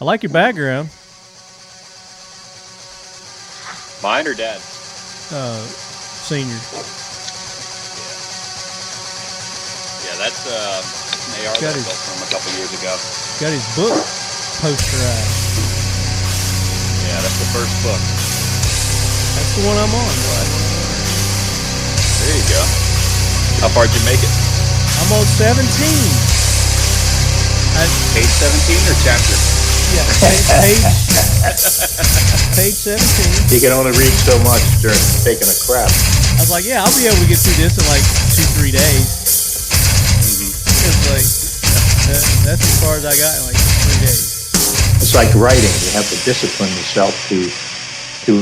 I like your background. Mine or Dad's? Senior. Yeah, that's an AR that I built from a couple years ago. Got his book posterized. Yeah, that's the first book. That's the one I'm on. There you go. How far did you make it? I'm on 17. Page 17 or chapter? Yeah, page 17. You can only read so much during taking a crap. I was like, yeah, I'll be able to get through this in like 2-3 days. It's like, that's as far as I got in like 3 days. It's like writing. You have to discipline yourself to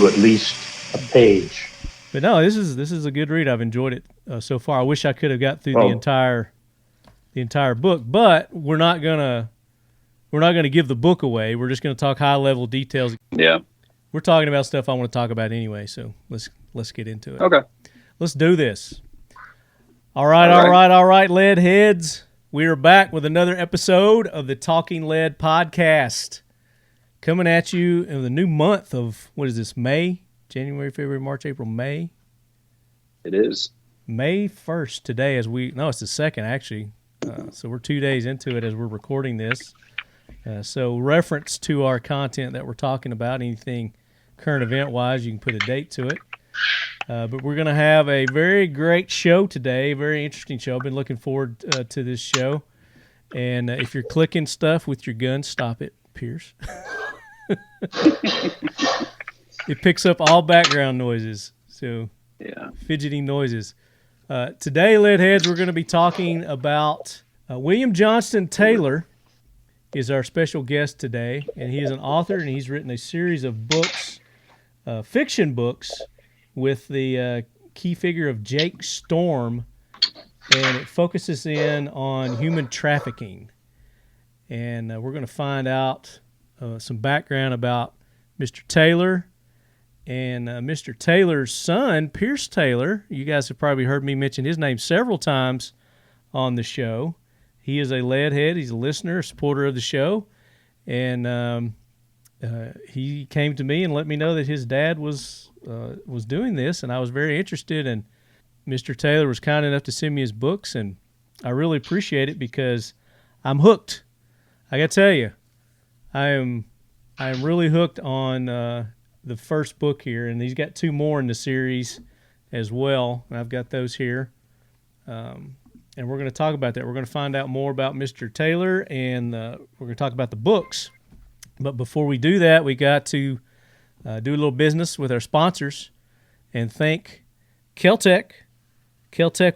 at least a page. But no, this is a good read. I've enjoyed it so far. I wish I could have got through the entire book, but we're not gonna give the book away. We're just gonna talk high level details. Yeah, we're talking about stuff I want to talk about anyway. So let's get into it. Okay, let's do this. All right, lead heads. We are back with another episode of the Talking Lead podcast, coming at you in the new month of what is this? May. January, February, March, April, May. It is May 1st today. It's the 2nd actually. So we're 2 days into it as we're recording this. So reference to our content that we're talking about, anything current event wise, you can put a date to it. But we're going to have a very great show today, very interesting show. I've been looking forward to this show. And if you're clicking stuff with your gun, stop it, Pierce. It picks up all background noises, so fidgeting noises. Today, Leadheads, we're going to be talking about William Johnstone Taylor is our special guest today, and he is an author, and he's written a series of books, fiction books, with the key figure of Jake Strom, and it focuses in on human trafficking. And we're going to find out some background about Mr. Taylor, and Mr. Taylor's son, Pierce Taylor. You guys have probably heard me mention his name several times on the show. He is a leadhead. He's a listener, a supporter of the show. And he came to me and let me know that his dad was doing this, and I was very interested. And Mr. Taylor was kind enough to send me his books, and I really appreciate it because I'm hooked. I got to tell you, I am really hooked on the first book here, and he's got 2 more in the series as well, and I've got those here. And we're going to talk about that. We're going to find out more about Mr. Taylor, and we're going to talk about the books. But before we do that, we got to do a little business with our sponsors and thank Kel-Tec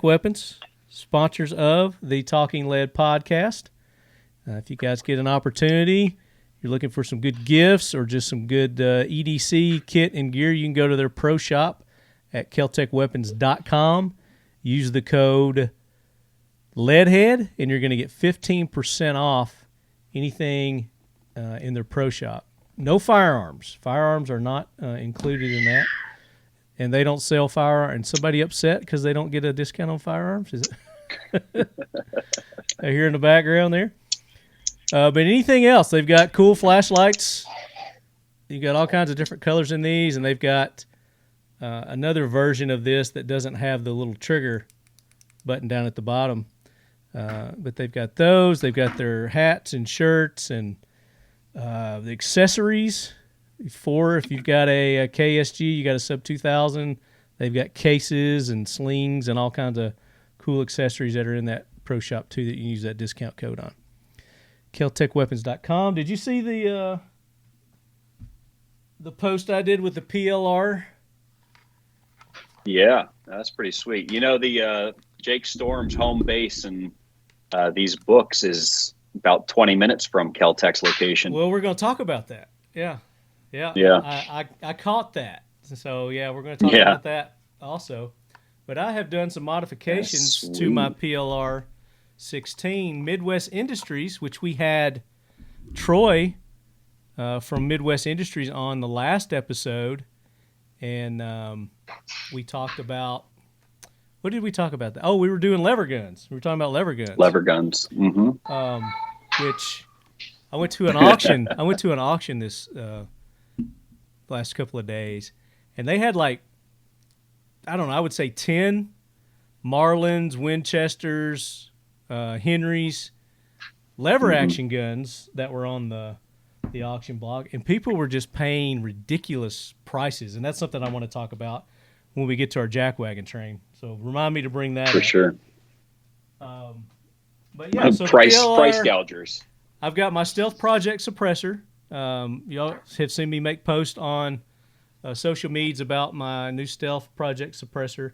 Weapons, sponsors of the Talking Lead podcast. If you guys get an opportunity, you're looking for some good gifts or just some good EDC kit and gear, you can go to their pro shop at keltecweapons.com. Use the code LEADHEAD, and you're going to get 15% off anything in their pro shop. No firearms. Firearms are not included in that, and they don't sell firearms. And somebody upset because they don't get a discount on firearms? Is it? I hear in the background there. But anything else, they've got cool flashlights. You got all kinds of different colors in these, and they've got another version of this that doesn't have the little trigger button down at the bottom. But they've got those. They've got their hats and shirts and the accessories. If you've got a KSG, you got a Sub 2000. They've got cases and slings and all kinds of cool accessories that are in that pro shop too that you can use that discount code on. KelTecWeapons.com. Did you see the post I did with the PLR? Yeah, that's pretty sweet. You know, the Jake Strom's home base and these books is about 20 minutes from Kel-Tec's location. Well, we're going to talk about that. Yeah. I caught that. So, yeah, we're going to talk about that also. But I have done some modifications to my PLR 16 Midwest Industries, which we had Troy from Midwest Industries on the last episode, and we talked about, what did we talk about? Oh, we were doing lever guns. We were talking about lever guns. Lever guns. Mm-hmm. Which I went to an auction. I went to an auction this last couple of days, and they had like, I don't know, I would say 10 Marlins, Winchesters, Henrys, lever action guns that were on the auction block, and people were just paying ridiculous prices, and that's something I want to talk about when we get to our jackwagon train. So remind me to bring that for up. sure. But yeah, so price PLR, gougers. I've got my Stealth Project suppressor. Y'all have seen me make posts on social medias about my new Stealth Project suppressor.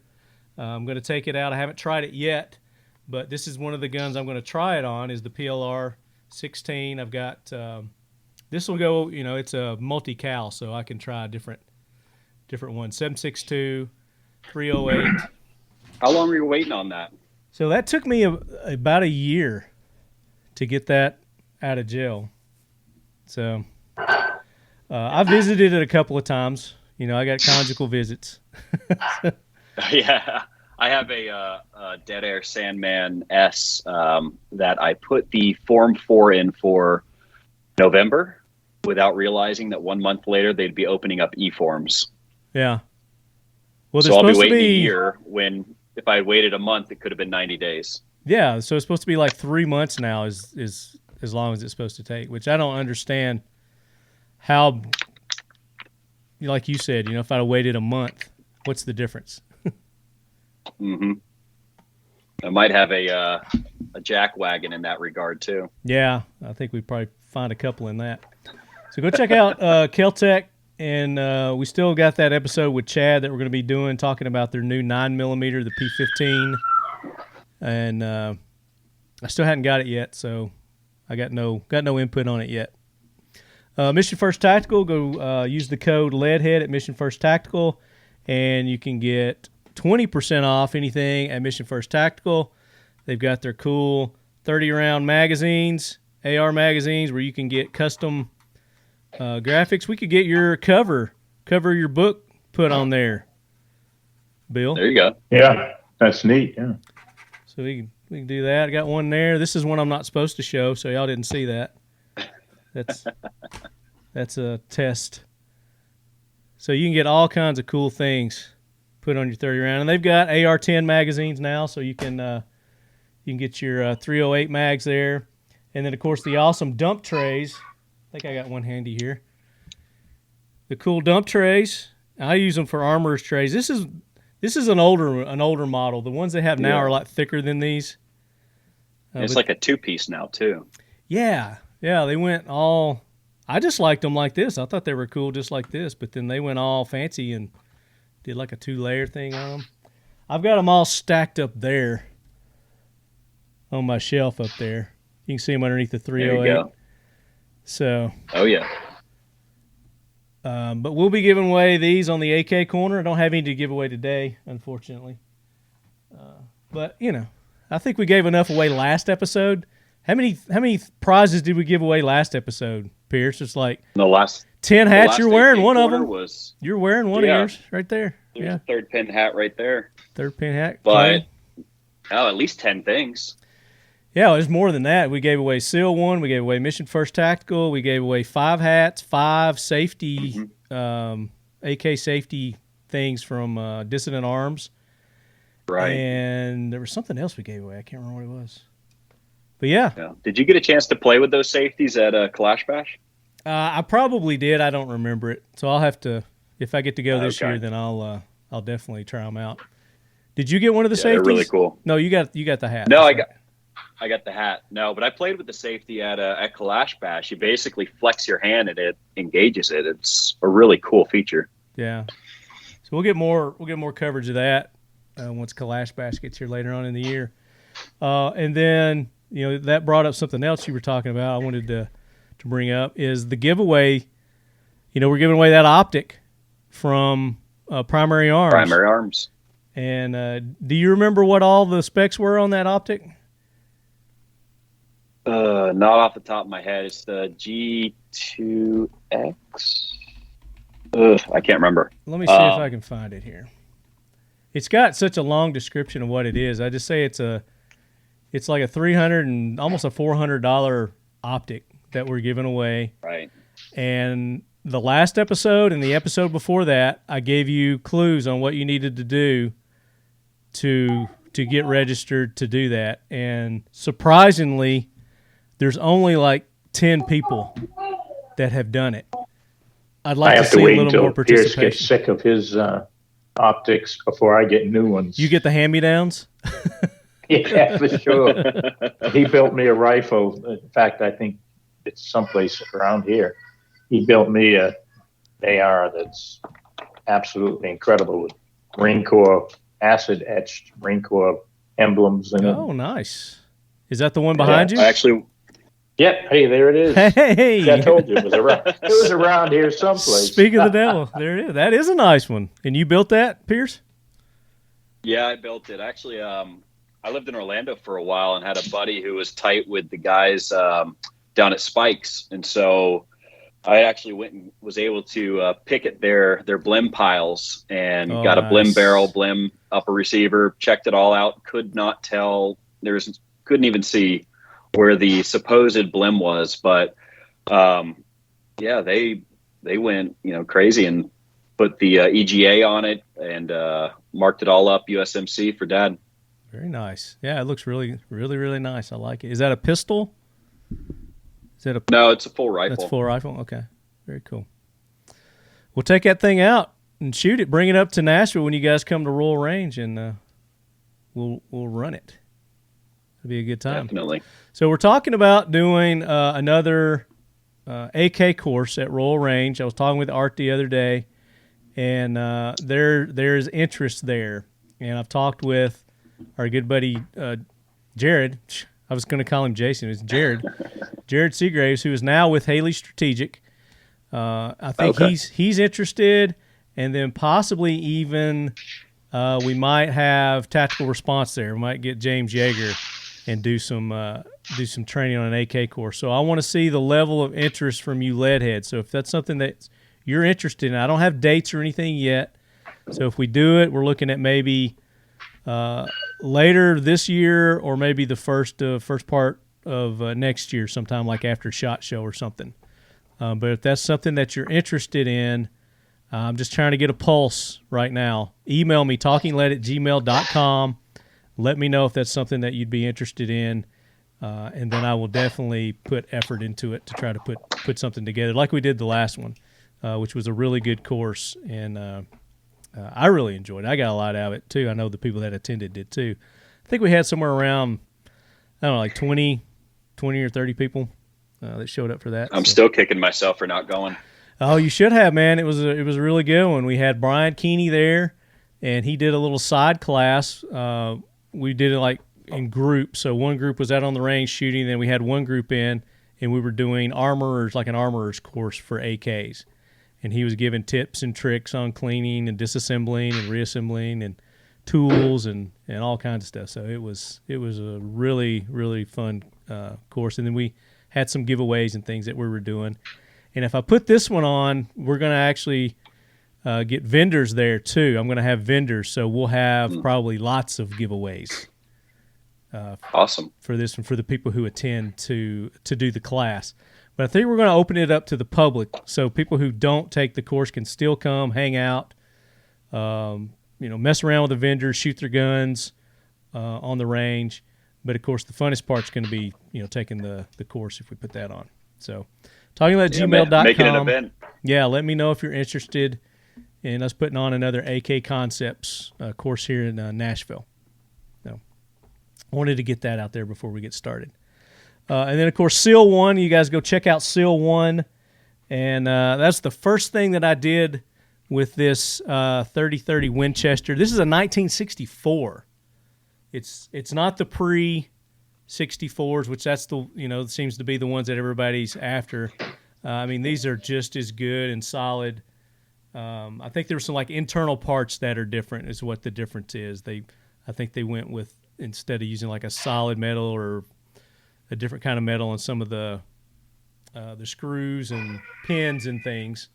I'm going to take it out. I haven't tried it yet, but this is one of the guns I'm going to try it on. Is the PLR 16. I've got this will go. It's a multi-cal, so I can try different ones. 7.62, 308. How long were you waiting on that? So that took me about a year to get that out of jail. So I visited it a couple of times. I got conjugal visits. Yeah, I have a Dead Air Sandman S that I put the Form 4 in for November without realizing that 1 month later they'd be opening up E-forms. Yeah. Well, so I'll be waiting a year when if I had waited a month, it could have been 90 days. Yeah, so it's supposed to be like 3 months now is as long as it's supposed to take, which I don't understand how, like you said, if I'd have waited a month, what's the difference? Mm-hmm. I might have a jack wagon in that regard too. Yeah, I think we'd probably find a couple in that. So go check out Kel-Tec, and we still got that episode with Chad that we're going to be doing, talking about their new 9mm, the P15, and I still hadn't got it yet, so I got no input on it yet. Mission First Tactical, go use the code LEADHEAD at Mission First Tactical, and you can get 20% off anything at Mission First Tactical. They've got their cool 30-round magazines, AR magazines, where you can get custom graphics. We could get your cover your book put on there, Bill. There you go. Yeah, that's neat. Yeah. So we can do that. I got one there. This is one I'm not supposed to show, so y'all didn't see that. That's a test. So you can get all kinds of cool things put on your 30 round, and they've got AR-10 magazines now, so you can get your 308 mags there, and then of course the awesome dump trays. I think I got one handy here. The cool dump trays. I use them for armorer's trays. This is an older model. The ones they have now are a lot thicker than these. It's like a 2-piece now too. Yeah, they went all. I just liked them like this. I thought they were cool just like this, but then they went all fancy and did like a 2-layer thing on them. I've got them all stacked up there on my shelf up there. You can see them underneath the 308. There you go. So. Oh yeah. But we'll be giving away these on the AK corner. I don't have any to give away today, unfortunately. But I think we gave enough away last episode. How many prizes did we give away last episode, Pierce? It's like the last 10 hats. You're wearing one of them. You're wearing one of Yeah. yours right there. There's a third pin hat right there. Third pin hat. But at least 10 things. Yeah, there's more than that. We gave away SEAL 1. We gave away Mission First Tactical. We gave away 5 hats, 5 safety, AK safety things from Dissident Arms. Right. And there was something else we gave away. I can't remember what it was. But yeah. Did you get a chance to play with those safeties at Kalash Bash? I probably did. I don't remember it. So I'll have to, if I get to go this year, then I'll definitely try them out. Did you get one of the safeties? They're really cool. No, you got the hat. No, I got the hat. No, but I played with the safety at Kalash Bash. You basically flex your hand and it engages it. It's a really cool feature. Yeah. So we'll get more coverage of that once Kalash Bash gets here later on in the year. And then that brought up something else you were talking about. I wanted to bring up is the giveaway. We're giving away that optic from Primary Arms. Primary Arms. And do you remember what all the specs were on that optic? Not off the top of my head. It's the G2X. I can't remember. Let me see if I can find it here. It's got such a long description of what it is. I just say it's like a $300 and almost a $400 optic that we're giving away. Right. And the last episode and the episode before that, I gave you clues on what you needed to do to get registered to do that. And surprisingly, there's only like 10 people that have done it. I'd like to see a little more participation. Pierce gets sick of his optics before I get new ones. You get the hand-me-downs? Yeah, for sure. He built me a rifle. In fact, I think it's someplace around here. He built me a AR that's absolutely incredible with Marine Corps, acid-etched Marine Corps emblems in it. Oh, nice. Is that the one behind you? Yep. Hey, there it is. Hey. I told you it was around. It was around here someplace. Speak of the devil, there it is. That is a nice one. And you built that, Pierce? Yeah, I built it. Actually, I lived in Orlando for a while and had a buddy who was tight with the guys down at Spikes, and so I actually went and was able to pick at their blim piles and got a blim barrel, blim upper receiver, checked it all out. Could not tell. Couldn't even see where the supposed blim was, but yeah, they went crazy and put the EGA on it and marked it all up USMC for Dad. Very nice. Yeah, it looks really, really, really nice. I like it. Is that a pistol? No, it's a full rifle. That's a full rifle? Okay. Very cool. We'll take that thing out and shoot it. Bring it up to Nashville when you guys come to Royal Range, and we'll run it. It'll be a good time. Definitely. So we're talking about doing another AK course at Royal Range. I was talking with Art the other day, and there's interest there. And I've talked with our good buddy Jared. I was going to call him Jason. It's Jared. Jared Seagraves, who is now with Haley Strategic. I think he's interested, and then possibly even we might have tactical response there. We might get James Yeager and do some training on an AK course. So I want to see the level of interest from you leadheads. So if that's something that you're interested in, I don't have dates or anything yet. So if we do it, we're looking at maybe later this year or maybe the first part of next year, sometime like after SHOT Show or something. But if that's something that you're interested in, I'm just trying to get a pulse right now. Email me, talkingled@gmail.com. Let me know if that's something that you'd be interested in, and then I will definitely put effort into it to try to put something together like we did the last one, which was a really good course, and I really enjoyed it. I got a lot out of it, too. I know the people that attended did, too. I think we had somewhere around, I don't know, like 20 or 30 people that showed up for that. I'm still kicking myself for not going. Oh, you should have, man. It was a really good one. We had Brian Keeney there, and he did a little side class. We did it like in groups. So one group was out on the range shooting, then we had one group in, and we were doing armorers, like an armorer's course for AKs. And he was giving tips and tricks on cleaning and disassembling and reassembling and tools and all kinds of stuff. So it was a really, really fun course. And then we had some giveaways and things that we were doing. And if I put this one on, we're going to actually get vendors there too. I'm going to have vendors, so we'll have probably lots of giveaways. Awesome. For this one, for the people who attend to do the class. But I think we're going to open it up to the public, so people who don't take the course can still come, hang out, mess around with the vendors, shoot their guns on the range. But of course, the funnest part's going to be, taking the course if we put that on. So, talkingled@gmail.com. Make it an event. Yeah, let me know if you're interested in us putting on another AK Concepts course here in Nashville. So, I wanted to get that out there before we get started. And then, of course, SEAL 1. You guys go check out SEAL 1. And that's the first thing that I did with this 30-30 Winchester. This is a 1964. It's not the pre-64s, which that's the seems to be the ones that everybody's after. These are just as good and solid. I think there's some like internal parts that are different. Is what the difference is. I think they went with, instead of using like a solid metal or a different kind of metal on some of the screws and pins and things.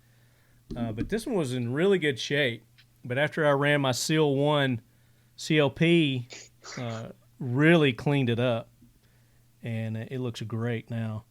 But this one was in really good shape. But after I ran my SEAL 1 CLP, really cleaned it up, and it looks great now.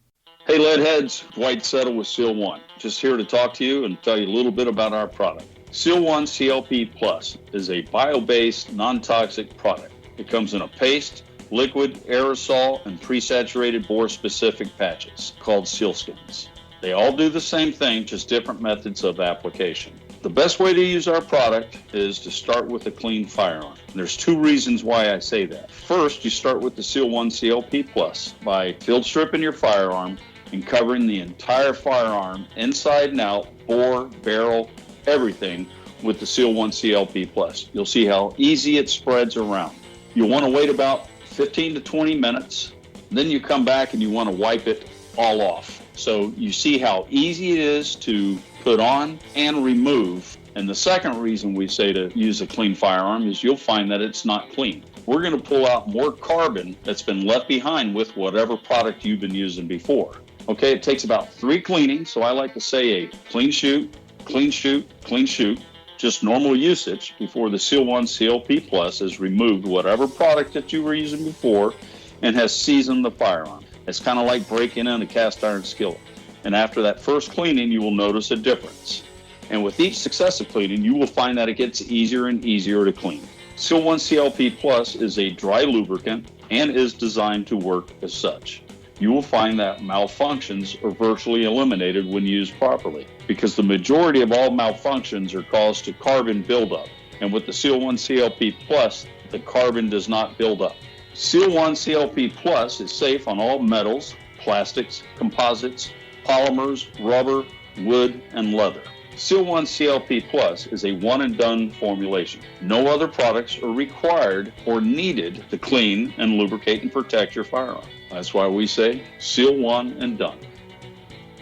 Hey, Hey, Leadheads, Dwight Settle with Seal One. Just here to talk to you and tell you a little bit about our product. Seal One CLP Plus is a bio-based, non-toxic product. It comes in a paste, liquid, aerosol, and pre-saturated bore-specific patches called sealskins. They all do the same thing, just different methods of application. The best way to use our product is to start with a clean firearm. There's two reasons why I say that. First, you start with the Seal One CLP Plus by field stripping your firearm and covering the entire firearm inside and out, bore, barrel, everything with the Seal One CLP Plus. You'll see how easy it spreads around. You'll want to wait about 15 to 20 minutes. Then you come back and you want to wipe it all off. So you see how easy it is to put on and remove. And the second reason we say to use a clean firearm is you'll find that it's not clean. We're going to pull out more carbon that's been left behind with whatever product you've been using before. Okay, it takes about 3 cleanings. So I like to say a clean shoot, clean shoot, clean shoot. Just normal usage before the Seal One CLP Plus has removed whatever product that you were using before and has seasoned the firearm. It's kind of like breaking in a cast iron skillet. And after that first cleaning, you will notice a difference. And with each successive cleaning, you will find that it gets easier and easier to clean. Seal One CLP Plus is a dry lubricant and is designed to work as such. You will find that malfunctions are virtually eliminated when used properly, because the majority of all malfunctions are caused to carbon buildup. And with the Seal One CLP Plus, the carbon does not build up. Seal One CLP Plus is safe on all metals, plastics, composites, polymers, rubber, wood, and leather. Seal One CLP Plus is a one-and-done formulation. No other products are required or needed to clean and lubricate and protect your firearm. That's why we say Seal One and done.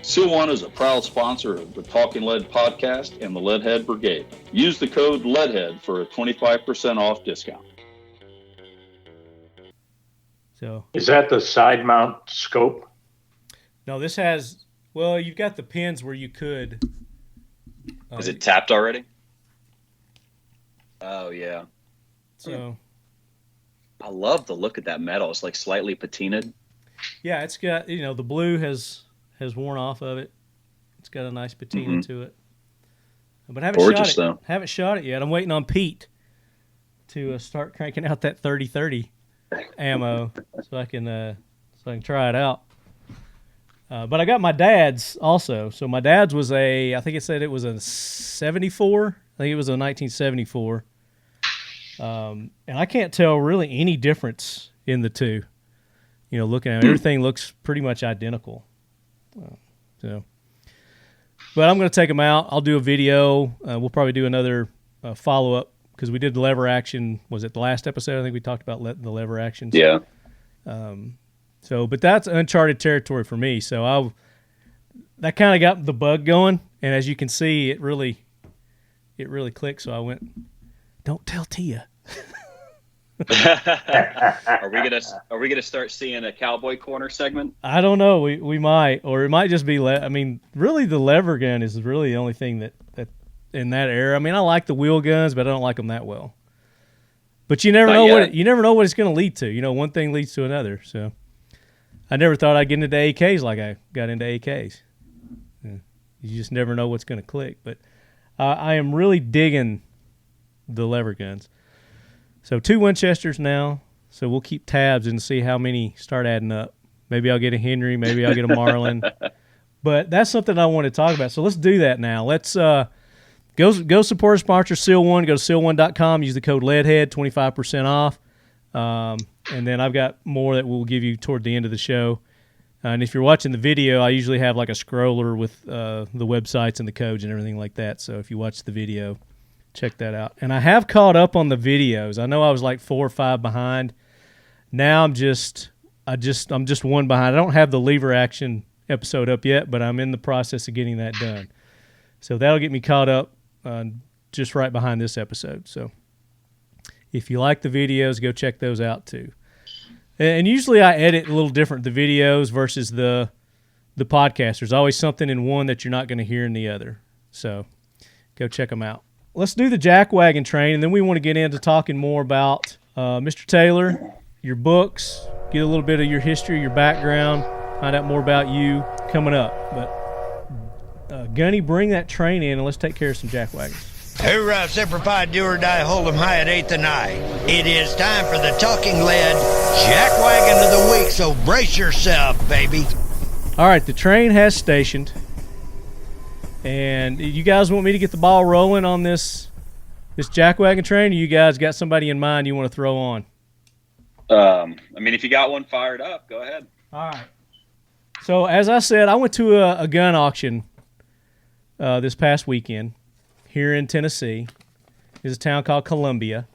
Seal One is a proud sponsor of the Talking Lead podcast and the Leadhead Brigade. Use the code LEADHEAD for a 25% off discount. So is that the side mount scope? No, this has, well, you've got the pins where you could. Is it tapped already? Oh, yeah. So I love the look of that metal. It's like slightly patinaed. Yeah, it's got, the blue has worn off of it. It's got a nice patina to it. But I haven't shot it yet. I'm waiting on Pete to start cranking out that 30-30 ammo so I can try it out. But I got my dad's also. So my dad's was I think it said it was a 74. I think it was a 1974. And I can't tell really any difference in the two. Looking at it, everything looks pretty much identical. But I'm going to take them out. I'll do a video. We'll probably do another follow-up because we did the lever action. Was it the last episode? I think we talked about the lever actions. Yeah. But that's uncharted territory for me. So that kind of got the bug going, and as you can see, it really clicked. So I went, "Don't tell Tia." Are we gonna start seeing a cowboy corner segment? I don't know. We might, or it might just be. Really, the lever gun is really the only thing that in that era. I mean, I like the wheel guns, but I don't like them that well. But you never know what it's going to lead to. One thing leads to another. So I never thought I'd get into AKs like I got into AKs. Yeah. You just never know what's going to click. But I am really digging the lever guns. So 2 Winchesters now. So we'll keep tabs and see how many start adding up. Maybe I'll get a Henry. Maybe I'll get a Marlin. But that's something I want to talk about. So let's do that now. Let's go support our sponsor, Seal One. Go to seal1.com. Use the code LEADHEAD, 25% off. And then I've got more that we'll give you toward the end of the show. And if you're watching the video, I usually have like a scroller with the websites and the codes and everything like that. So if you watch the video, check that out. And I have caught up on the videos. I know I was like 4 or 5 behind. Now I'm just one behind. I don't have the lever action episode up yet, but I'm in the process of getting that done. So that'll get me caught up just right behind this episode. So if you like the videos, go check those out too. And usually I edit a little different, the videos versus the podcast. There's always something in one that you're not going to hear in the other. So go check them out. Let's do the jackwagon train, and then we want to get into talking more about Mr. Taylor, your books, get a little bit of your history, your background, Find out more about you coming up. But Gunny, bring that train in and let's take care of some jackwagons. Hoorah, Semper Fi, do or die, hold 'em high at 8th and I. It is time for the talking lead jackwagon of the week, so brace yourself, baby. All right, the train has stationed. And you guys want me to get the ball rolling on this jackwagon train, or you guys got somebody in mind you want to throw on? I mean, if you got one fired up, go ahead. All right. So, as I said, I went to a gun auction this past weekend here in Tennessee. It's a town called Columbia.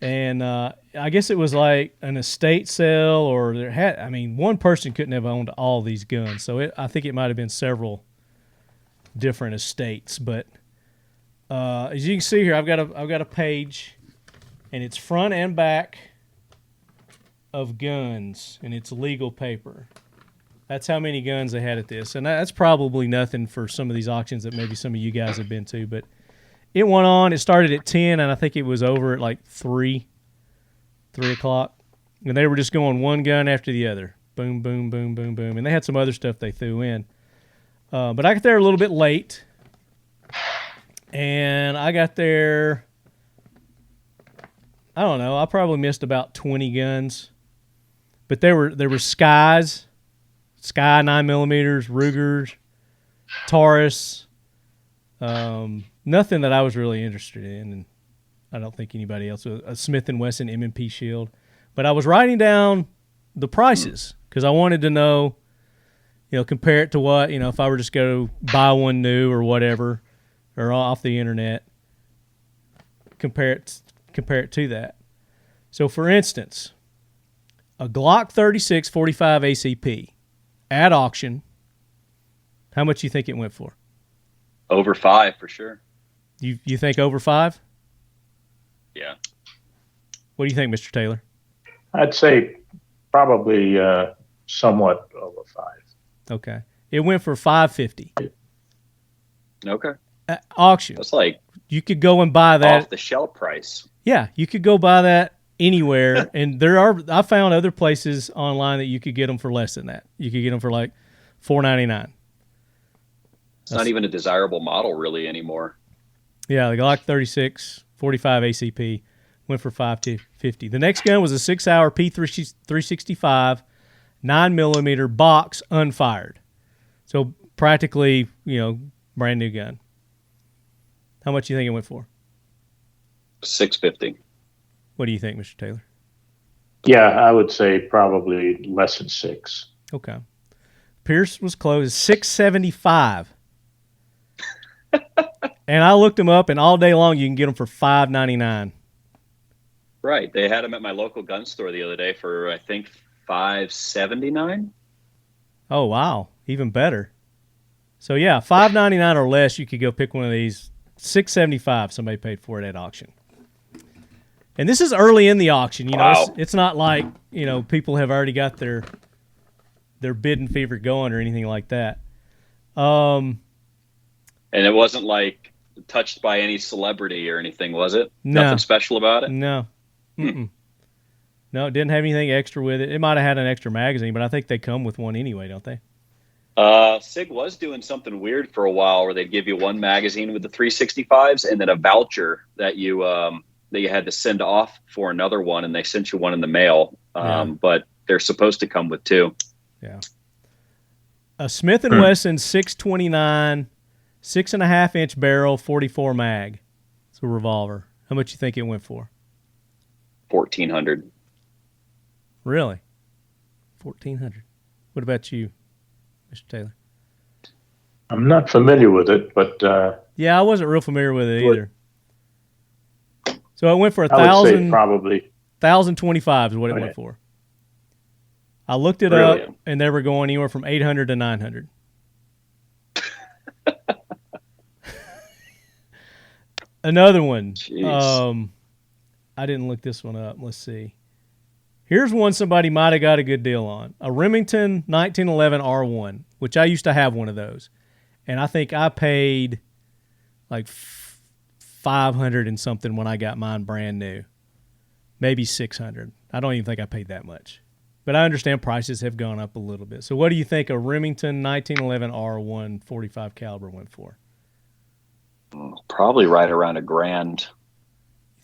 And I guess it was like an estate sale, or one person couldn't have owned all these guns. So I think it might have been several different estates. But as you can see here, I've got a page, and it's front and back of guns, and it's legal paper. That's how many guns they had at this. And that's probably nothing for some of these auctions that maybe some of you guys have been to. But it went on. It started at 10, and I think it was over at like 3 o'clock. And they were just going one gun after the other. Boom, boom, boom, boom, boom. And they had some other stuff they threw in. But I got there a little bit late. And I got there, I don't know, I probably missed about 20 guns. But there were Sky 9mm, Rugers, Taurus, nothing that I was really interested in, and I don't think anybody else was. A Smith & Wesson M&P Shield. But I was writing down the prices because I wanted to know, compare it to what, if I were just go buy one new or whatever, or off the internet, compare it to that. So, for instance, a Glock 36 45 ACP at auction, how much do you think it went for? Over 5 for sure. You think over 5? Yeah. What do you think, Mr. Taylor? I'd say probably somewhat over 5. Okay. It went for $550. Okay. At auction. That's like you could go and buy that off the shelf price. Yeah, you could go buy that anywhere, and I found other places online that you could get them for less than that. You could get them for like $4.99. It's not even a desirable model really anymore. Yeah, the Glock 36 45 ACP went for $550. The next gun was a 6-hour P365 9mm box unfired. So practically, brand new gun. How much do you think it went for? $650. What do you think, Mr. Taylor? Yeah, I would say probably less than 6. Okay. Pierce was closed $675. And I looked them up, and all day long you can get them for $5.99. Right. They had them at my local gun store the other day for, I think, $5.79. Oh, wow. Even better. So, yeah, $5.99 or less, you could go pick one of these. $675 somebody paid for it at auction. And this is early in the auction. Wow. It's not like, people have already got their bidding fever going or anything like that. And it wasn't like touched by any celebrity or anything, was it? No. Nothing special about it? No. Mm-mm. No, it didn't have anything extra with it. It might have had an extra magazine, but I think they come with one anyway, don't they? SIG was doing something weird for a while where they'd give you one magazine with the 365s and then a voucher that you had to send off for another one, and they sent you one in the mail. But they're supposed to come with 2. Yeah. A Smith & Wesson 629 6.5-inch barrel 44 mag. It's a revolver. How much you think it went for? $1,400. Really? $1,400. What about you, Mr. Taylor? I'm not familiar with it, but yeah, I wasn't real familiar with it either. So it went for I would say probably $1,025 is what it went for. I looked it up, and they were going anywhere from $800 to $900. Another one. I didn't look this one up. Let's see. Here's one somebody might have got a good deal on. A Remington 1911 R1, which I used to have one of those. And I think I paid like $500 and something when I got mine brand new. Maybe $600. I don't even think I paid that much. But I understand prices have gone up a little bit. So what do you think a Remington 1911 R1 45 caliber went for? Probably right around $1,000.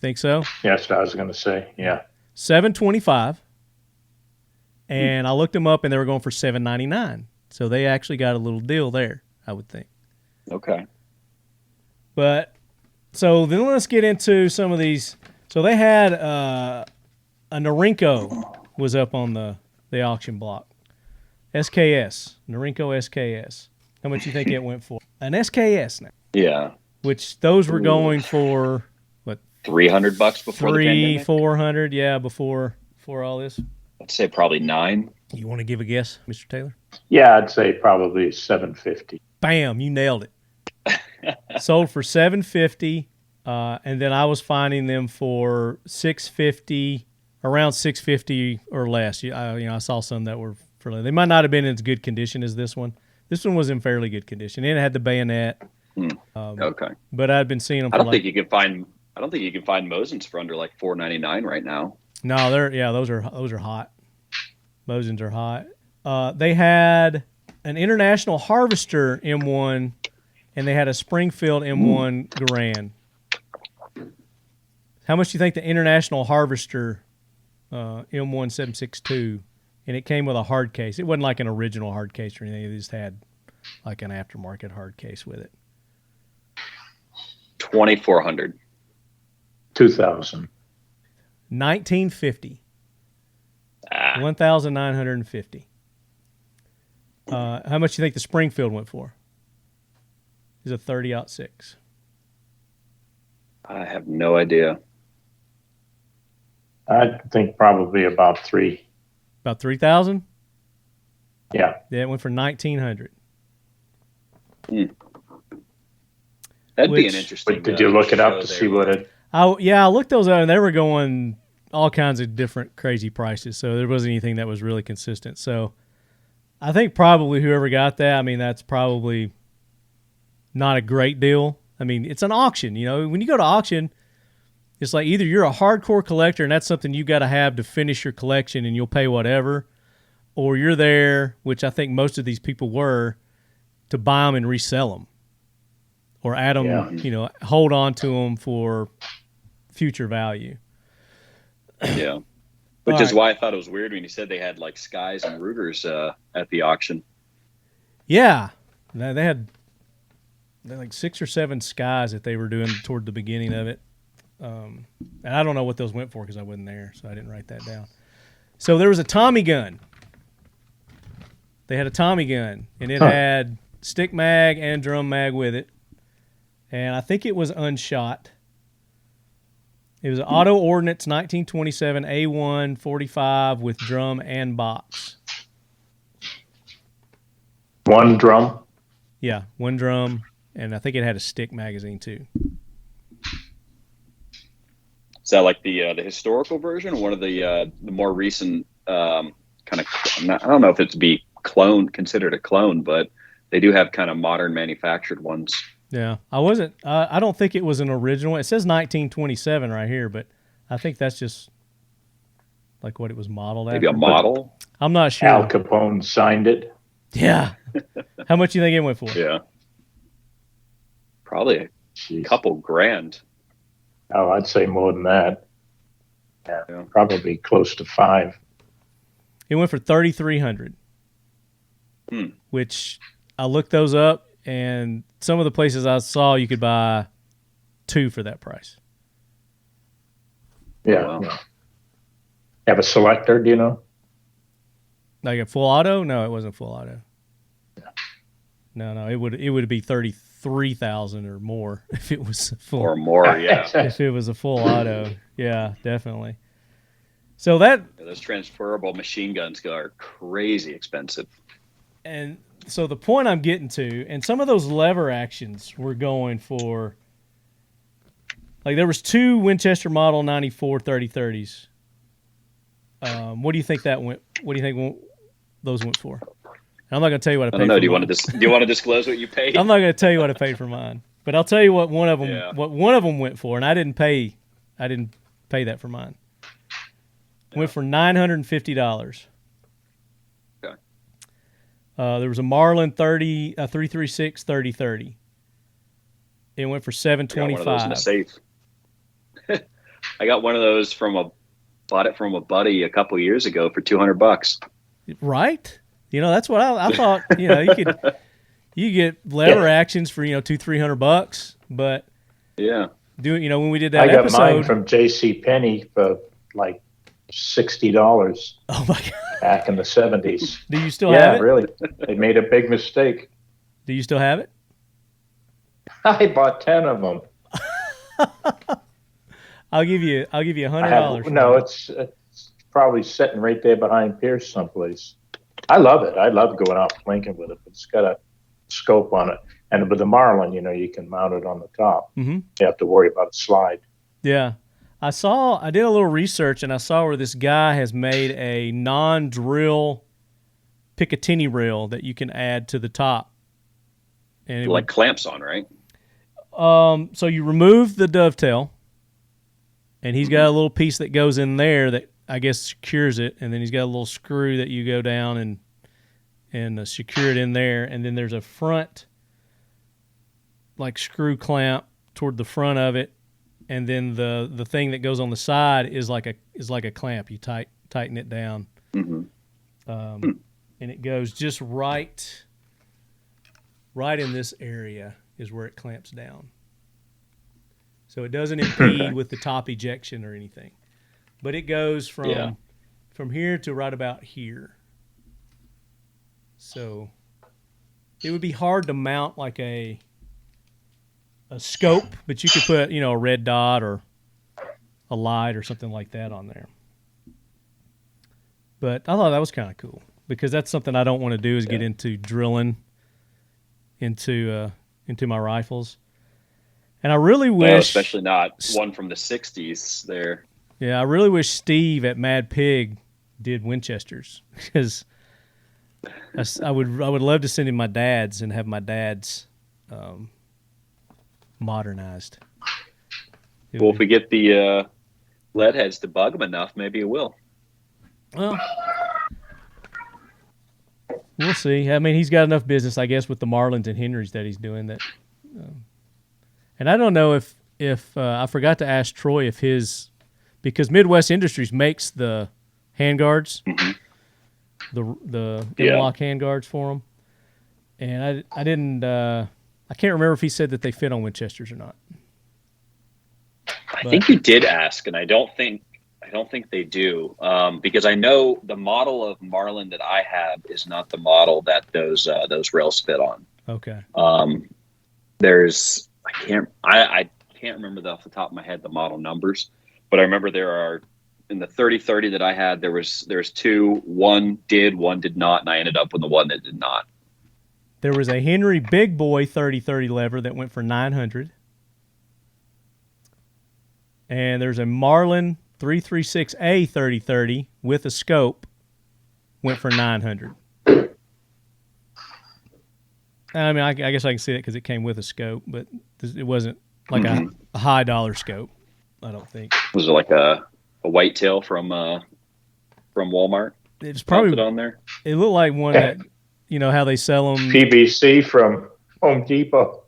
Think so? Yes, I was going to say, yeah. $725. And I looked them up, and they were going for $799. So they actually got a little deal there, I would think. Okay. But so then let's get into some of these. So they had a Norinco was up on the auction block. SKS, Norinco SKS. How much do you think it went for? An SKS now. Yeah. Which those were going for what? $300 before the pandemic? $400, yeah, before all this. I'd say probably $900. You want to give a guess, Mr. Taylor? Yeah, I'd say probably $750. Bam, you nailed it. Sold for $750, and then I was finding them for $650, around $650 or less. I saw some that were fairly. They might not have been in as good condition as this one. This one was in fairly good condition. It had the bayonet. Okay. But I'd been seeing them. I don't think you can find Mosins for under like $499 right now. No, those are hot. Mosins are hot. They had an International Harvester M1, and they had a Springfield M1 Garand. How much do you think the International Harvester M1 762, and it came with a hard case? It wasn't like an original hard case or anything. It just had like an aftermarket hard case with it. $2,400. 2000. 1950. 1,950. How much do you think the Springfield went for? It's a 30-06. I have no idea. I think probably about three. About 3,000? Yeah. Yeah, it went for 1,900. That'd be an interesting. But did you look it up to see what it? I looked those up, and they were going all kinds of different crazy prices. So there wasn't anything that was really consistent. So I think probably whoever got that, I mean, that's probably not a great deal. I mean, it's an auction. When you go to auction, it's like either you're a hardcore collector and that's something you got to have to finish your collection and you'll pay whatever, or you're there, which I think most of these people were, to buy them and resell them or add them, hold on to them for future value. Yeah. Which is why I thought it was weird when you said they had like Skies and Rugers at the auction. Yeah. They had like 6 or 7 Skies that they were doing toward the beginning of it. And I don't know what those went for because I wasn't there, so I didn't write that down. So there was a Tommy gun. They had a Tommy gun, and it had stick mag and drum mag with it. And I think it was unshot. It was an Auto Ordnance 1927 A1 45 with drum and box. One drum? Yeah, one drum, and I think it had a stick magazine too. Is that like the historical version, or one of the more recent kind of? I don't know if it's considered a clone, but they do have kind of modern manufactured ones. Yeah, I don't think it was an original. It says 1927 right here, but I think that's just like what it was modeled after. Maybe a model? I'm not sure. Al Capone signed it. Yeah. How much do you think it went for? Yeah. Probably a couple grand. Oh, I'd say more than that. Yeah. Probably close to 5. It went for $3,300. Which I looked those up, and some of the places I saw you could buy 2 for that price. Yeah. Wow. Yeah. Have a selector, do you know? Like a full auto? No, it wasn't full auto. No, it would be 33,000 or more if it was full. Or more, yeah. If it was a full auto, yeah, definitely. So those transferable machine guns are crazy expensive. And so the point I'm getting to, and some of those lever actions were going for, like there was 2 Winchester Model 94 30-30s. What do you think that went? What do you think those went for? And I'm not going to tell you what I paid. I don't know. For do mine. you want to disclose what you paid? I'm not going to tell you what I paid for mine, but I'll tell you what one of them went for, and I didn't pay that for mine. Went for $950. There was a Marlin 336 3030. It went for $725. One of those in a safe. I got one of those bought it from a buddy a couple years ago for $200. Right? That's what I thought. You get lever actions for $200-300, but yeah, when we did that I got episode, mine from J.C. Penney for like $60. Oh my God! Back in the 70s. Do you still have it? Yeah, really. They made a big mistake. Do you still have it? I bought 10 of them. I'll give you $100. No, it's probably sitting right there behind Pierce someplace. I love it. I love going out plinking with it. It's got a scope on it, and with the Marlin, you can mount it on the top. Mm-hmm. You have to worry about a slide. Yeah, I did a little research, and I saw where this guy has made a non-drill Picatinny reel that you can add to the top, and like clamps on, right? So you remove the dovetail, and he's got a little piece that goes in there that I guess secures it, and then he's got a little screw that you go down and secure it in there, and then there's a front like screw clamp toward the front of it, and then the thing that goes on the side is like a clamp. You tighten it down, mm-hmm. And it goes just right in this area is where it clamps down. So it doesn't impede with the top ejection or anything. But it goes from here to right about here. So it would be hard to mount like a scope, but you could put, a red dot or a light or something like that on there. But I thought that was kind of cool because that's something I don't want to do is get into drilling into my rifles. And I really wish... especially not one from the 60s there. Yeah, I really wish Steve at Mad Pig did Winchesters because I would love to send him my dad's and have my dad's modernized. Well, if we get the lead heads to bug him enough, maybe it will. Well, we'll see. I mean, he's got enough business, I guess, with the Marlins and Henrys that he's doing that. And I don't know if I forgot to ask Troy if because Midwest Industries makes the handguards, mm-hmm. the interlock handguards for them, and I didn't. I can't remember if he said that they fit on Winchesters or not. I think you did ask, and I don't think they do, because I know the model of Marlin that I have is not the model that those rails fit on. Okay. I can't remember off the top of my head the model numbers, but I remember there are in the 30-30 that I had there's two. One did not, and I ended up with the one that did not. There was a Henry Big Boy 30-30 lever that went for $900, and there's a Marlin 336A 30-30 with a scope went for $900. I mean, I guess I can see it because it came with a scope, but it wasn't like a high dollar scope. I don't think. Was it like a whitetail from Walmart? It was probably on there. It looked like one that how they sell them. PVC from Home Depot.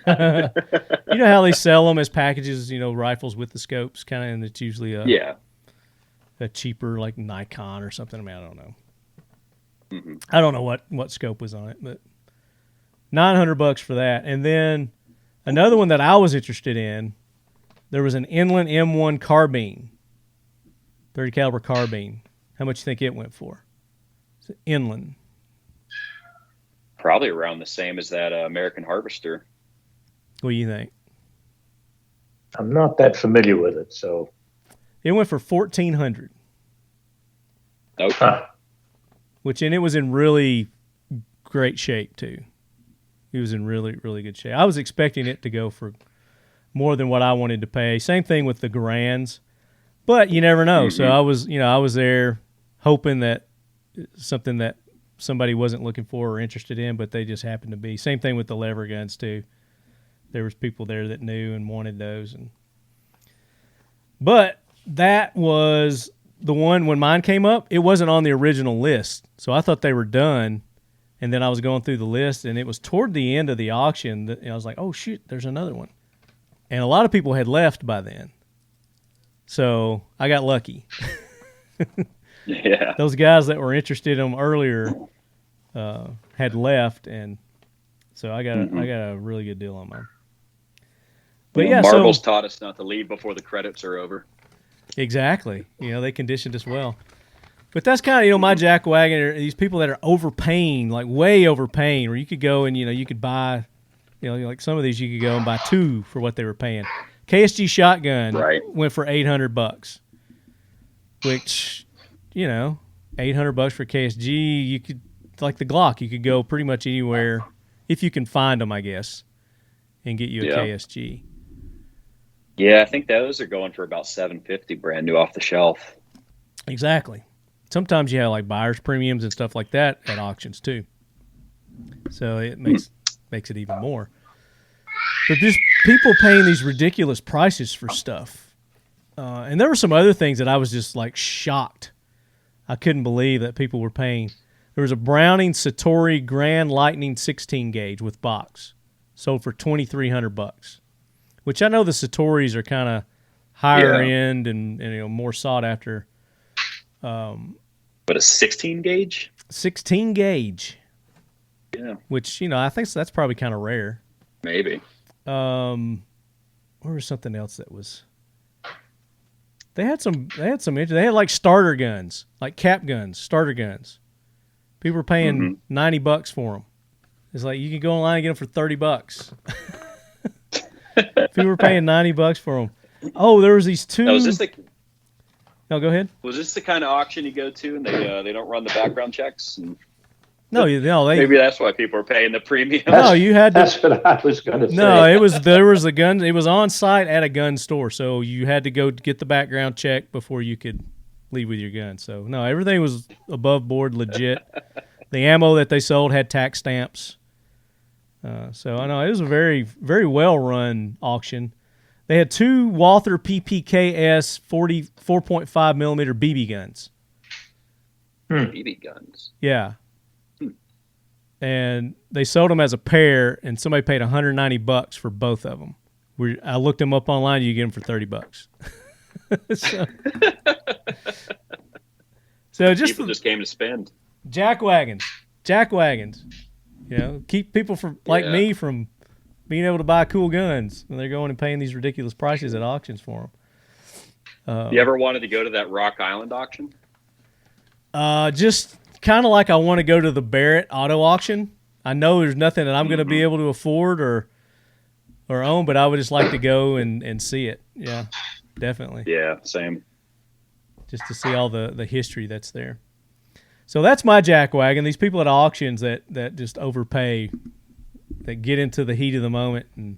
You know how they sell them as packages, rifles with the scopes, kind of, and it's usually a cheaper like Nikon or something. I mean, I don't know. Mm-hmm. I don't know what scope was on it, but $900 for that. And then another one that I was interested in, there was an Inland M1 carbine, 30 caliber carbine. How much do you think it went for? It's Inland. Probably around the same as that American Harvester. What do you think? I'm not that familiar with it, so it went for $1,400. Okay. And it was in really great shape too. It was in really, really good shape. I was expecting it to go for more than what I wanted to pay. Same thing with the Garands, but you never know. Mm-hmm. So I was there hoping that something that somebody wasn't looking for or interested in, but they just happened to be. Same thing with the lever guns too. There was people there that knew and wanted those, but that was the one when mine came up. It wasn't on the original list, so I thought they were done. And then I was going through the list, and it was toward the end of the auction that I was like, oh, shoot, there's another one. And a lot of people had left by then. So I got lucky. Yeah. Those guys that were interested in them earlier had left, and so I got a really good deal on mine. But yeah, Marvel's taught us not to leave before the credits are over. Exactly. They conditioned us well. But that's kind of, my jackwagon are these people that are overpaying, like way overpaying, where you could go and, you could buy, like some of these you could go and buy 2 for what they were paying. KSG shotgun went for $800, which, $800 for KSG, you could, like the Glock, you could go pretty much anywhere, if you can find them, I guess, and get you a KSG. Yeah, I think those are going for about $750 brand new off the shelf. Exactly. Sometimes you have like buyer's premiums and stuff like that at auctions too. So it makes it even more. But there's people paying these ridiculous prices for stuff. And there were some other things that I was just like shocked. I couldn't believe that people were paying. There was a Browning Satori Grand Lightning 16 gauge with box, sold for $2,300, which I know the Satoris are kind of higher end and more sought after. But a 16 gauge? 16 gauge. Yeah. Which, I think that's probably kind of rare. Maybe. Where was something else that was... They had like starter guns, like cap guns, starter guns. People were paying $90 for them. It's like you can go online and get them for $30. People were paying $90 for them. Oh, there was these 2... Now, is this the... No, go ahead. Was this the kind of auction you go to and they don't run the background checks? And maybe that's why people are paying the premium. No, you had to. That's what I was going to say. No, there was a gun. It was on site at a gun store, so you had to go get the background check before you could leave with your gun. So no, everything was above board, legit. The ammo that they sold had tax stamps. So I know it was a very, very well run auction. They had 2 Walther PPKS 4.5 millimeter BB guns. BB guns. Yeah. And they sold them as a pair, and somebody paid $190 for both of them. I looked them up online. You get them for $30. so people just came to spend. Jackwagons. Keep people like me from being able to buy cool guns, and they're going and paying these ridiculous prices at auctions for them. You ever wanted to go to that Rock Island auction? Just kind of like I want to go to the Barrett auto auction. I know there's nothing that I'm going to be able to afford or own, but I would just like to go and see it. Yeah, definitely. Yeah, same. Just to see all the history that's there. So that's my jackwagon. These people at auctions that just overpay, that get into the heat of the moment. And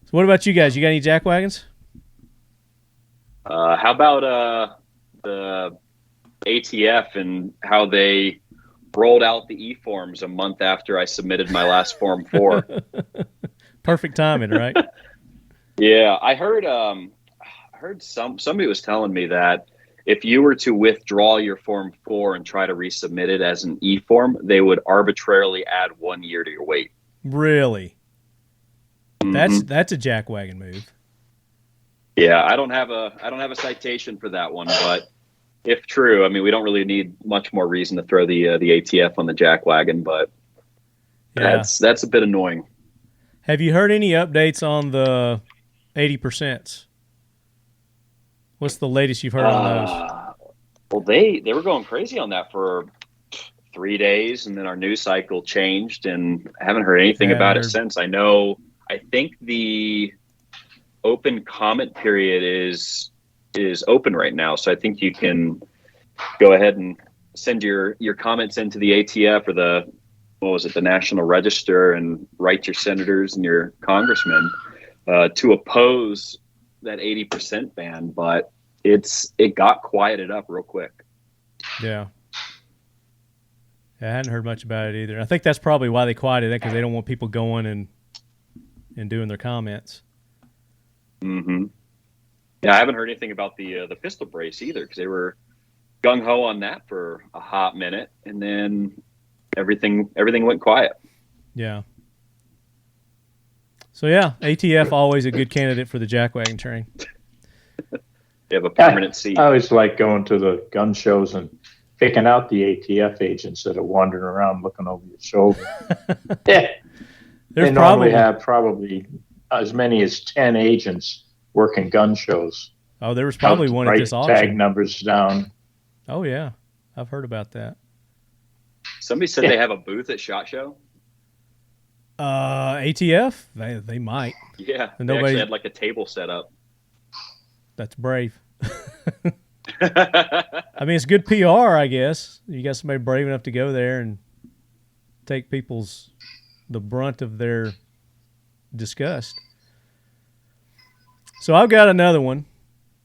so what about you guys? You got any jackwagons? How about the ATF and how they rolled out the e-forms a month after I submitted my last Form 4? Perfect timing, right? Yeah, I heard somebody was telling me that if you were to withdraw your Form 4 and try to resubmit it as an e-form, they would arbitrarily add 1 year to your wait. Really? That's a jackwagon move. Yeah, I don't have a citation for that one, but if true, I mean, we don't really need much more reason to throw the ATF on the jackwagon, but that's a bit annoying. Have you heard any updates on the 80%? What's the latest you've heard on those? Well, they were going crazy on that for 3 days, and then our news cycle changed, and I haven't heard anything about it since. I think the open comment period is open right now, so I think you can go ahead and send your comments into the ATF or the National Register, and write your senators and your congressmen to oppose that 80% ban, but it got quieted up real quick. Yeah, I hadn't heard much about it either. I think that's probably why they quieted it, because they don't want people going and doing their comments. Mm-hmm. Yeah, I haven't heard anything about the pistol brace either, because they were gung-ho on that for a hot minute, and then everything went quiet. Yeah. So yeah, ATF always a good candidate for the jackwagon train. They have a permanent seat. I always like going to the gun shows and picking out the ATF agents that are wandering around looking over your shoulder. Yeah. They normally have probably as many as 10 agents working gun shows. Oh, there was probably one at this auction. Tag numbers down. Oh yeah, I've heard about that. Somebody said they have a booth at SHOT Show. ATF? They might. Yeah, they actually had like a table set up. That's brave. I mean, it's good PR, I guess. You got somebody brave enough to go there and take the brunt of their disgust. So I've got another one.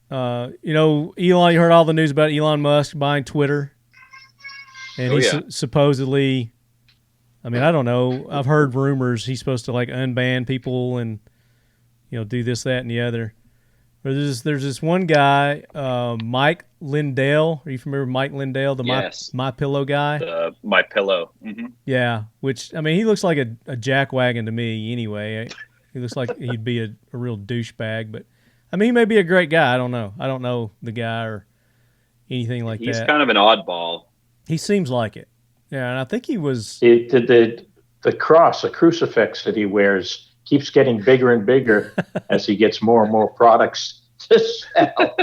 Elon, you heard all the news about Elon Musk buying Twitter. And supposedly, I mean, I don't know. I've heard rumors he's supposed to like unban people and, do this, that, and the other. There's this one guy, Mike Lindell. Are you familiar with Mike Lindell, My Pillow guy? The My Pillow. Mm-hmm. Yeah, which, I mean, he looks like a jackwagon to me anyway. He looks like he'd be a real douchebag, but, I mean, he may be a great guy. I don't know. I don't know the guy or anything like that. He's kind of an oddball. He seems like it. Yeah, and I think he was... The cross, the crucifix that he wears keeps getting bigger and bigger as he gets more and more products to sell.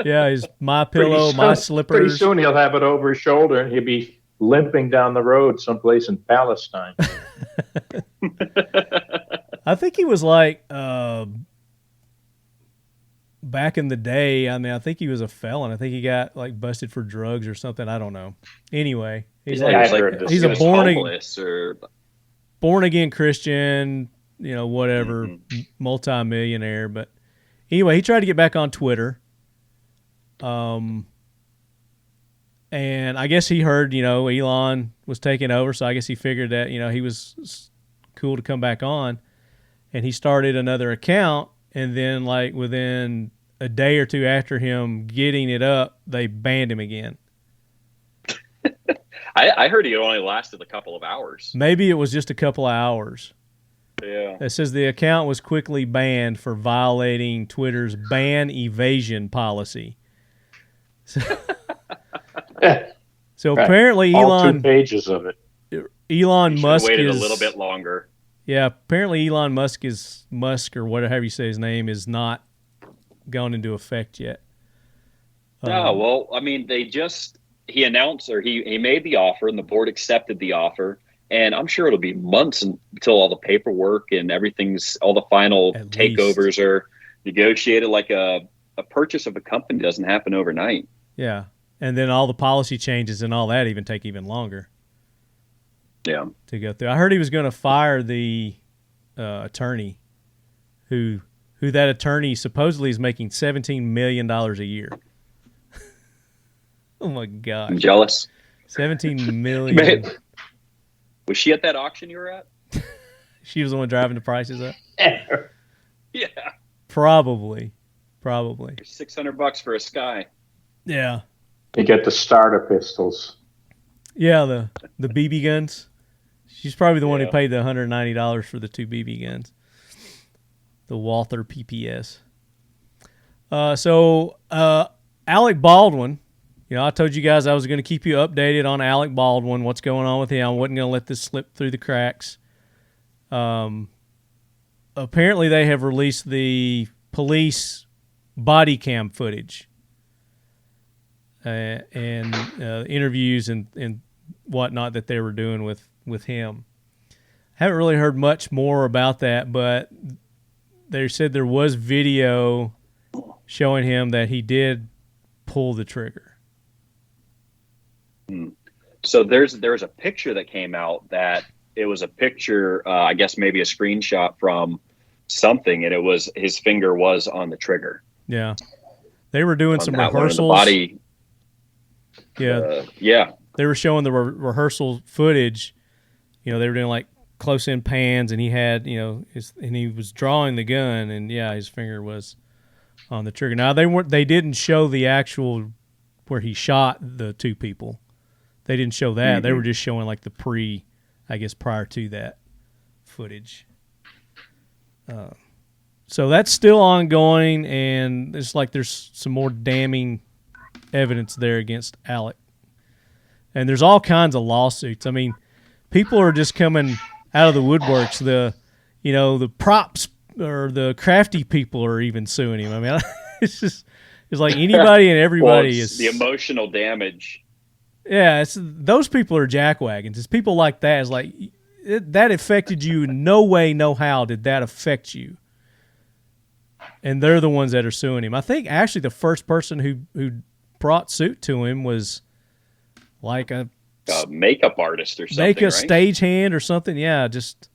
Yeah, his My Pillow, My Slippers. Pretty soon he'll have it over his shoulder and he'll be limping down the road someplace in Palestine. I think he was like, back in the day, I mean, I think he was a felon. I think he got like busted for drugs or something. I don't know. Anyway, he's a born again Christian, whatever, multi-millionaire. But anyway, he tried to get back on Twitter. And I guess he heard, Elon was taking over. So I guess he figured that, he was cool to come back on. And he started another account. And then, like, within a day or two after him getting it up, they banned him again. I heard he only lasted a couple of hours. Maybe it was just a couple of hours. Yeah. It says the account was quickly banned for violating Twitter's ban evasion policy. So apparently All Elon... 2 pages of it. Elon Musk waited a little bit longer. Yeah, apparently Elon Musk or whatever you say his name is not gone into effect yet. No, well, I mean, he announced or he made the offer and the board accepted the offer. And I'm sure it'll be months until all the paperwork and all the final takeovers are negotiated. Like a purchase of a company doesn't happen overnight. Yeah. And then all the policy changes and all that take even longer. Yeah, to go through. I heard he was going to fire the attorney, who that attorney supposedly is making $17 million a year. Oh my God! I'm jealous. $17 million. Was she at that auction you were at? She was the one driving the prices up. Yeah, probably. $600 for a Sky. Yeah. You get the starter pistols. Yeah, the BB guns. She's probably the one who paid the $190 for the 2 BB guns. The Walther PPS. So Alec Baldwin, I told you guys I was going to keep you updated on Alec Baldwin, what's going on with him. I wasn't going to let this slip through the cracks. Apparently they have released the police body cam footage and interviews and whatnot that they were doing with him. Haven't really heard much more about that, but they said there was video showing him that he did pull the trigger. So there's a picture that came out that it was a picture, I guess maybe a screenshot from something, and it was his finger was on the trigger. Yeah, they were doing some rehearsals. Body. Yeah. They were showing the rehearsal footage. They were doing like close-in pans, and he had, and he was drawing the gun, and his finger was on the trigger. Now they didn't show the actual where he shot the 2 people. they didn't show that. They were just showing like the prior to that footage. So that's still ongoing, and it's like there's some more damning evidence there against Alec. And there's all kinds of lawsuits. I mean, people are just coming out of the woodworks. The props or the crafty people are even suing him. I mean, it's like anybody and everybody is the emotional damage. Yeah, those people are jackwagons. It's people like that. It's like that affected you. No way, no how did that affect you. And they're the ones that are suing him. I think actually the first person who brought suit to him was like a makeup artist or something, make a right? stagehand or something. Yeah, just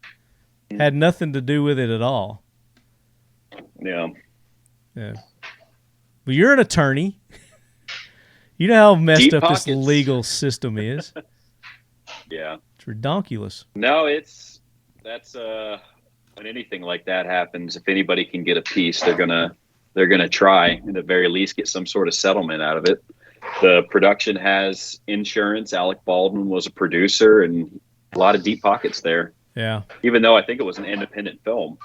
had nothing to do with it at all. Yeah. Yeah. But you're an attorney. You know how messed Deep up pockets. this legal system is. Yeah. It's redonkulous. No, that's when anything like that happens, if anybody can get a piece, they're gonna try, and at the very least get some sort of settlement out of it. The production has insurance. Alec Baldwin was a producer, and a lot of deep pockets there. Yeah. Even though I think it was an independent film.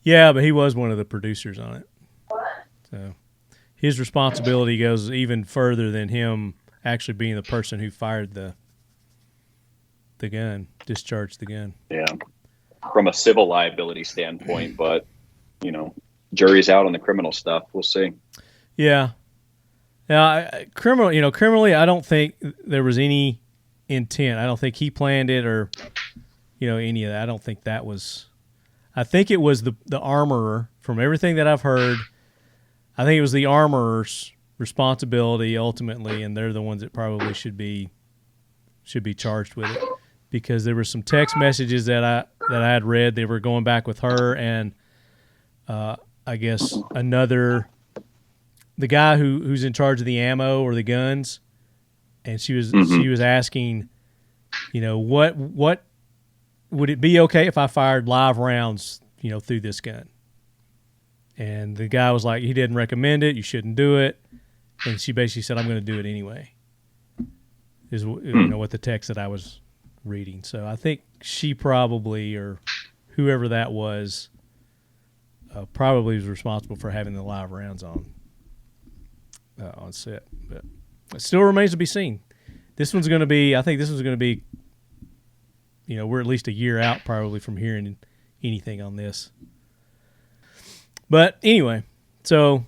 Yeah, but he was one of the producers on it. So his responsibility goes even further than him actually being the person who fired the gun, discharged the gun. Yeah. From a civil liability standpoint, but jury's out on the criminal stuff. We'll see. Yeah. Now, criminally, I don't think there was any intent. I don't think he planned it or, any of that. I don't think that was. I think it was the armorer. From everything that I've heard, I think it was the armorer's responsibility ultimately, and they're the ones that probably should be charged with it, because there were some text messages that I had read. They were going back with her and I guess the guy who's in charge of the ammo or the guns, and she was asking, what would it be okay if I fired live rounds, through this gun? And the guy was like, he didn't recommend it. You shouldn't do it. And she basically said, I'm going to do it anyway. Is what the text that I was reading. So I think she probably, or whoever that was, probably was responsible for having the live rounds on set. But it still remains to be seen. I think this one's going to be, we're at least a year out probably from hearing anything on this. But anyway, so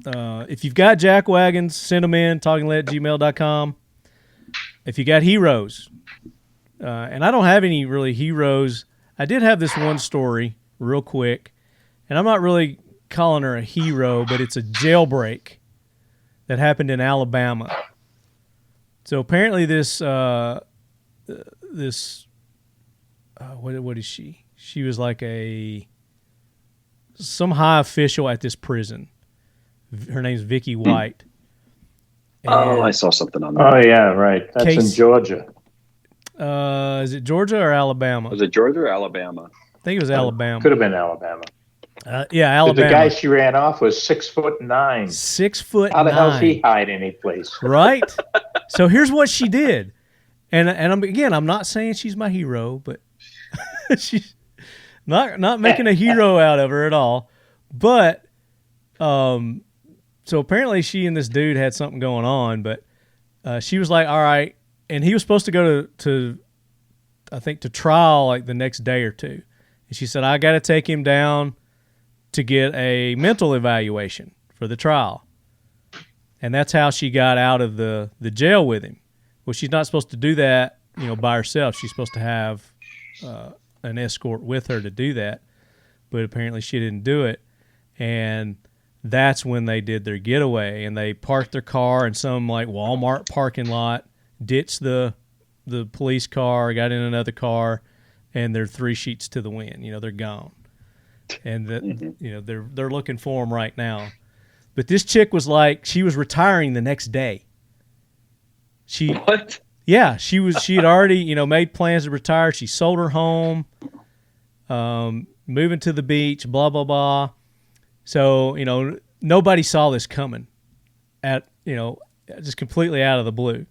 if you've got jackwagons, send them in, talkinglead@gmail.com. If you got heroes, and I don't have any really heroes. I did have this one story real quick, and I'm not really calling her a hero, but it's a jailbreak that happened in Alabama. So apparently what is she? She was like some high official at this prison. Her name's Vicky White. I saw something on that. Oh, yeah, right. That's in Georgia. Is it Georgia or Alabama? Was it Georgia or Alabama? I think it was Alabama. Could have been Alabama. Yeah, Alabama. The guy she ran off was 6'9". 6'9". How the hell does he hide any place? Right? So here's what she did. And I'm not saying she's my hero, but she's not making a hero out of her at all. But so apparently she and this dude had something going on, but she was like, all right, and he was supposed to go to trial like the next day or two. And she said, I got to take him down to get a mental evaluation for the trial. And that's how she got out of the jail with him. Well, she's not supposed to do that, by herself. She's supposed to have an escort with her to do that. But apparently she didn't do it. And that's when they did their getaway, and they parked their car in some like Walmart parking lot, ditched the police car, got in another car, and they're 3 sheets to the wind. They're gone. And they're looking for them right now. But this chick was like, she was retiring the next day. What? Yeah, she had already, made plans to retire. She sold her home, moving to the beach, blah, blah, blah. So, nobody saw this coming just completely out of the blue.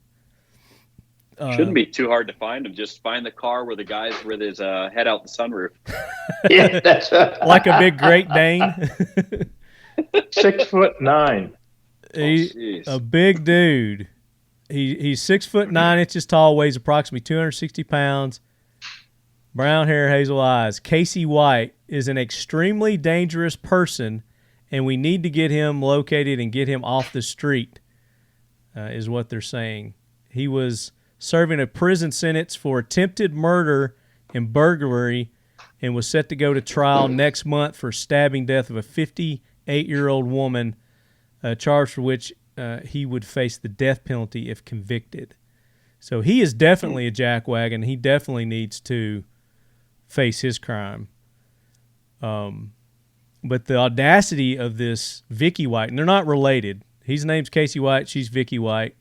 Shouldn't be too hard to find him. Just find the car where the guy's with his head out the sunroof. Yeah, that's like a big Great Dane. 6'9". He's a big dude. He's 6'9" tall, weighs approximately 260 pounds. Brown hair, hazel eyes. Casey White is an extremely dangerous person, and we need to get him located and get him off the street, is what they're saying. He was serving a prison sentence for attempted murder and burglary and was set to go to trial next month for stabbing death of a 58-year-old woman, charged for which he would face the death penalty if convicted. So he is definitely a jackwagon. He definitely needs to face his crime. But the audacity of this Vicky White, and they're not related. His name's Casey White. She's Vicky White.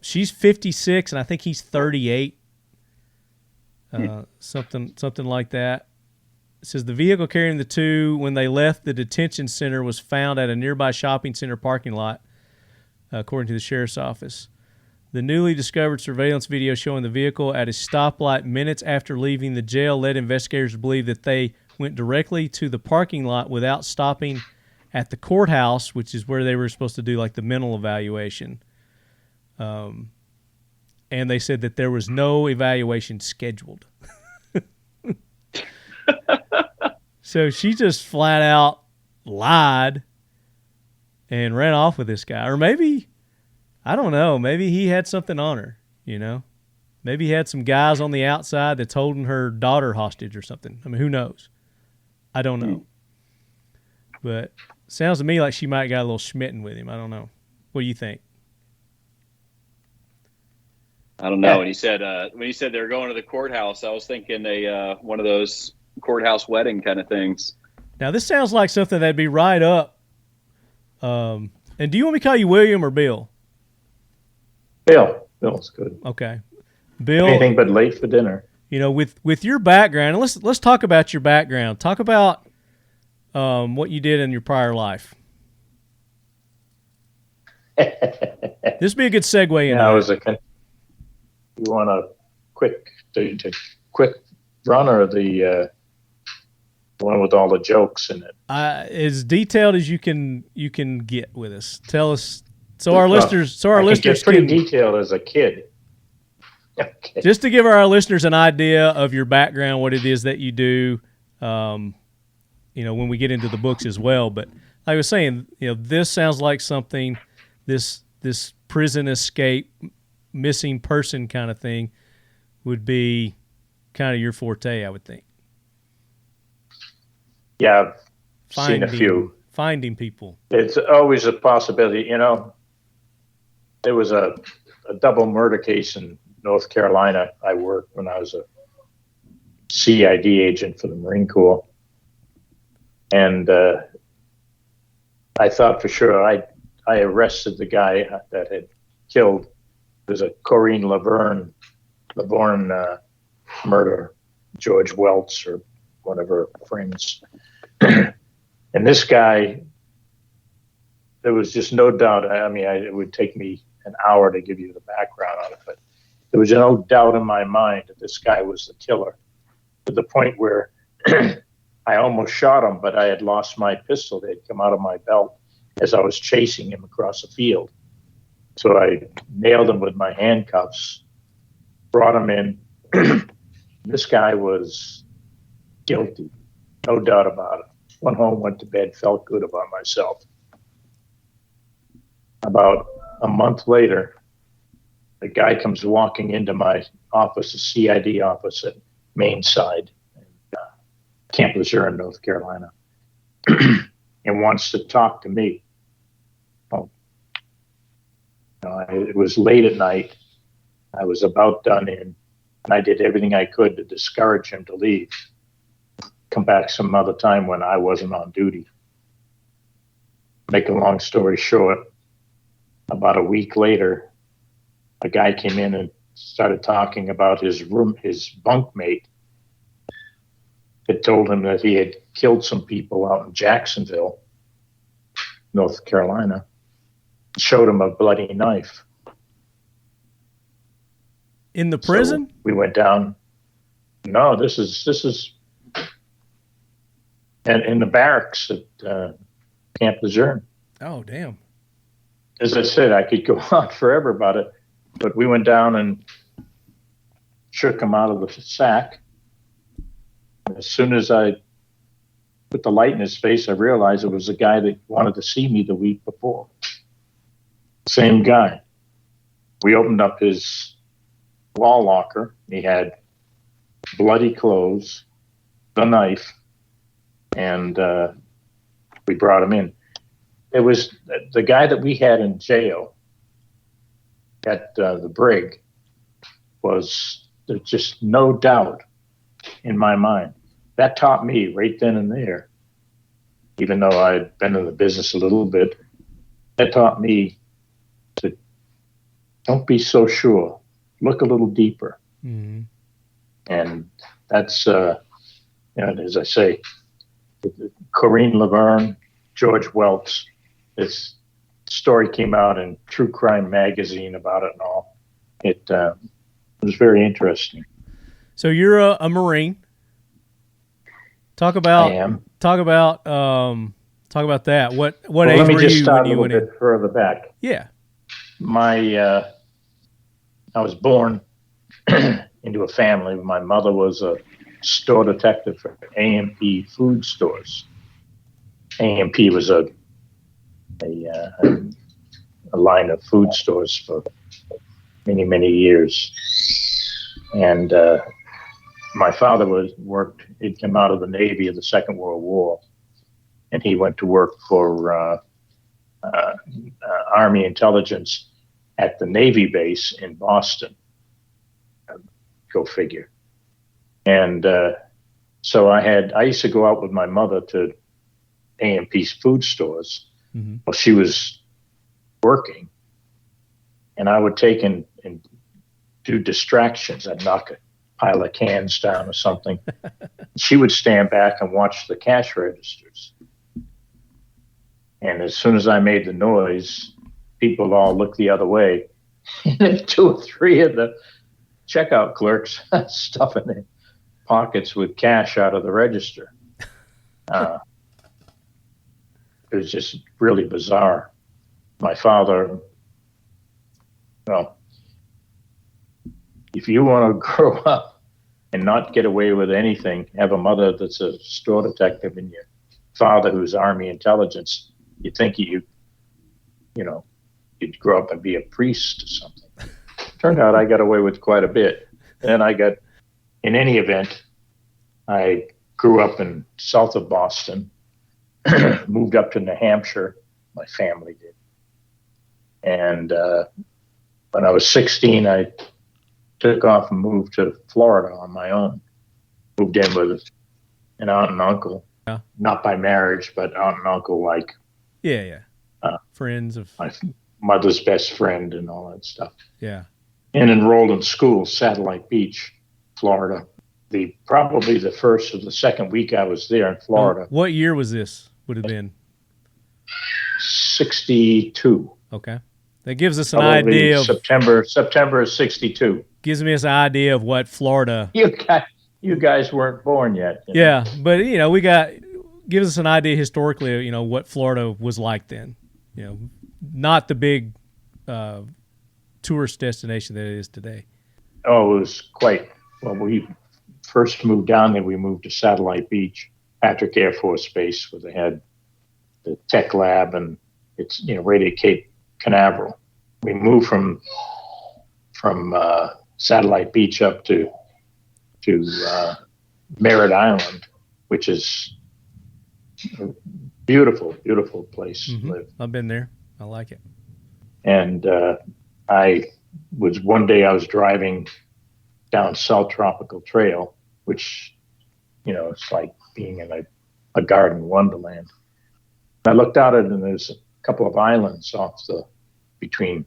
She's 56, and I think he's 38. Something like that. It says the vehicle carrying the two when they left the detention center was found at a nearby shopping center parking lot, according to the sheriff's office. The newly discovered surveillance video showing the vehicle at a stoplight minutes after leaving the jail led investigators to believe that they went directly to the parking lot without stopping at the courthouse, which is where they were supposed to do like the mental evaluation. And they said that there was no evaluation scheduled. So she just flat out lied and ran off with this guy. Or maybe, I don't know, maybe he had something on her, you know? Maybe he had some guys on the outside that's holding her daughter hostage or something. I mean, who knows? I don't know. But sounds to me like she might got a little smitten with him. I don't know. What do you think? I don't know. When he said they were going to the courthouse, I was thinking one of those courthouse wedding kind of things. Now this sounds like something that'd be right up. And do you want me to call you William or Bill? Bill. Bill's good. Okay, Bill. Anything but late for dinner. You know, with your background, and let's talk about your background. Talk about what you did in your prior life. This would be a good segue in. I was you want a quick run or the one with all the jokes in it? As detailed as you can get with us. Tell us so our listeners get pretty detailed as a kid. Okay. Just to give our listeners an idea of your background, what it is that you do, you know, when we get into the books as well. But like I was saying, you know, this sounds like something, this prison escape, missing person kind of thing would be kind of your forte, I would think. Yeah, I've seen a few. Finding people. It's always a possibility, you know. There was a double murder case in North Carolina. I worked when I was a CID agent for the Marine Corps. And I thought for sure I arrested the guy that had killed. There's a Corinne Laverne murder, George Welts or whatever friends. And this guy, there was just no doubt. I mean, it would take me an hour to give you the background on it, but there was no doubt in my mind that this guy was the killer, to the point where I almost shot him, but I had lost my pistol. They had come out of my belt as I was chasing him across the field. So I nailed him with my handcuffs, brought him in. This guy was guilty, no doubt about it. Went home, went to bed, felt good about myself. About a month later, the guy comes walking into my office, the CID office at Mainside, Camp Lejeune, North Carolina, and wants to talk to me. It was late at night. I was about done in, and I did everything I could to discourage him to leave. Come back some other time when I wasn't on duty. Make a long story short, about a week later, a guy came in and started talking about his bunkmate had told him that he had killed some people out in Jacksonville, North Carolina. Showed him a bloody knife. In the prison? So we went down. No, this is in the barracks at Camp Lejeune. Oh, damn. As I said, I could go on forever about it, but we went down and shook him out of the sack. And as soon as I put the light in his face, I realized it was the guy that wanted to see me the week before. Same guy. We opened up his wall locker. He had bloody clothes, the knife, and we brought him in. It was the guy that we had in jail at the brig. Was there's just no doubt in my mind. That taught me right then and there, even though I'd been in the business a little bit, that taught me to don't be so sure. Look a little deeper. Mm-hmm. And that's, as I say, Corinne Laverne, George Welts, this story came out in True Crime Magazine about it and all. It was very interesting. So you're a Marine. Talk about I am. Talk about that. What age were you when you went in? Let me just start a little bit further back. Yeah. I was born into a family. My mother was a store detective for A&P food stores. A&P was a line of food stores for many, many years. And my father he'd come out of the Navy of the Second World War, and he went to work for Army intelligence at the Navy base in Boston. Go figure. And so I used to go out with my mother to A&P's food stores while she was working, and I would take and do distractions. I'd knock a pile of cans down or something. She would stand back and watch the cash registers. And as soon as I made the noise, people all looked the other way. And 2 or 3 of the checkout clerks stuffing their pockets with cash out of the register. It was just really bizarre. My father, if you want to grow up and not get away with anything, have a mother that's a store detective and your father who's Army intelligence, you think you'd grow up and be a priest or something. Turned out I got away with quite a bit. Then in any event, I grew up in south of Boston, moved up to New Hampshire, my family did. And when I was 16, I took off and moved to Florida on my own. Moved in with an aunt and uncle, not by marriage, but aunt and uncle like. Yeah. Friends of my mother's best friend and all that stuff. Yeah. And enrolled in school, Satellite Beach, Florida. Probably the first or the second week I was there in Florida. What year was this? Would have been 62. Okay. That gives us an idea of September of 62. Gives me an idea of what Florida. You guys weren't born yet. Yeah, but gives us an idea historically, what Florida was like then. Not the big tourist destination that it is today. Oh, it was quite. Well, we first moved down there. We moved to Satellite Beach, Patrick Air Force Base, where they had the tech lab, and it's right at Cape Canaveral. We moved from Satellite Beach up to Merritt Island, which is a beautiful, beautiful place to live. I've been there. I like it. And one day I was driving down South Tropical Trail, which, it's like being in a garden wonderland. And I looked out at it, and there's a couple of islands between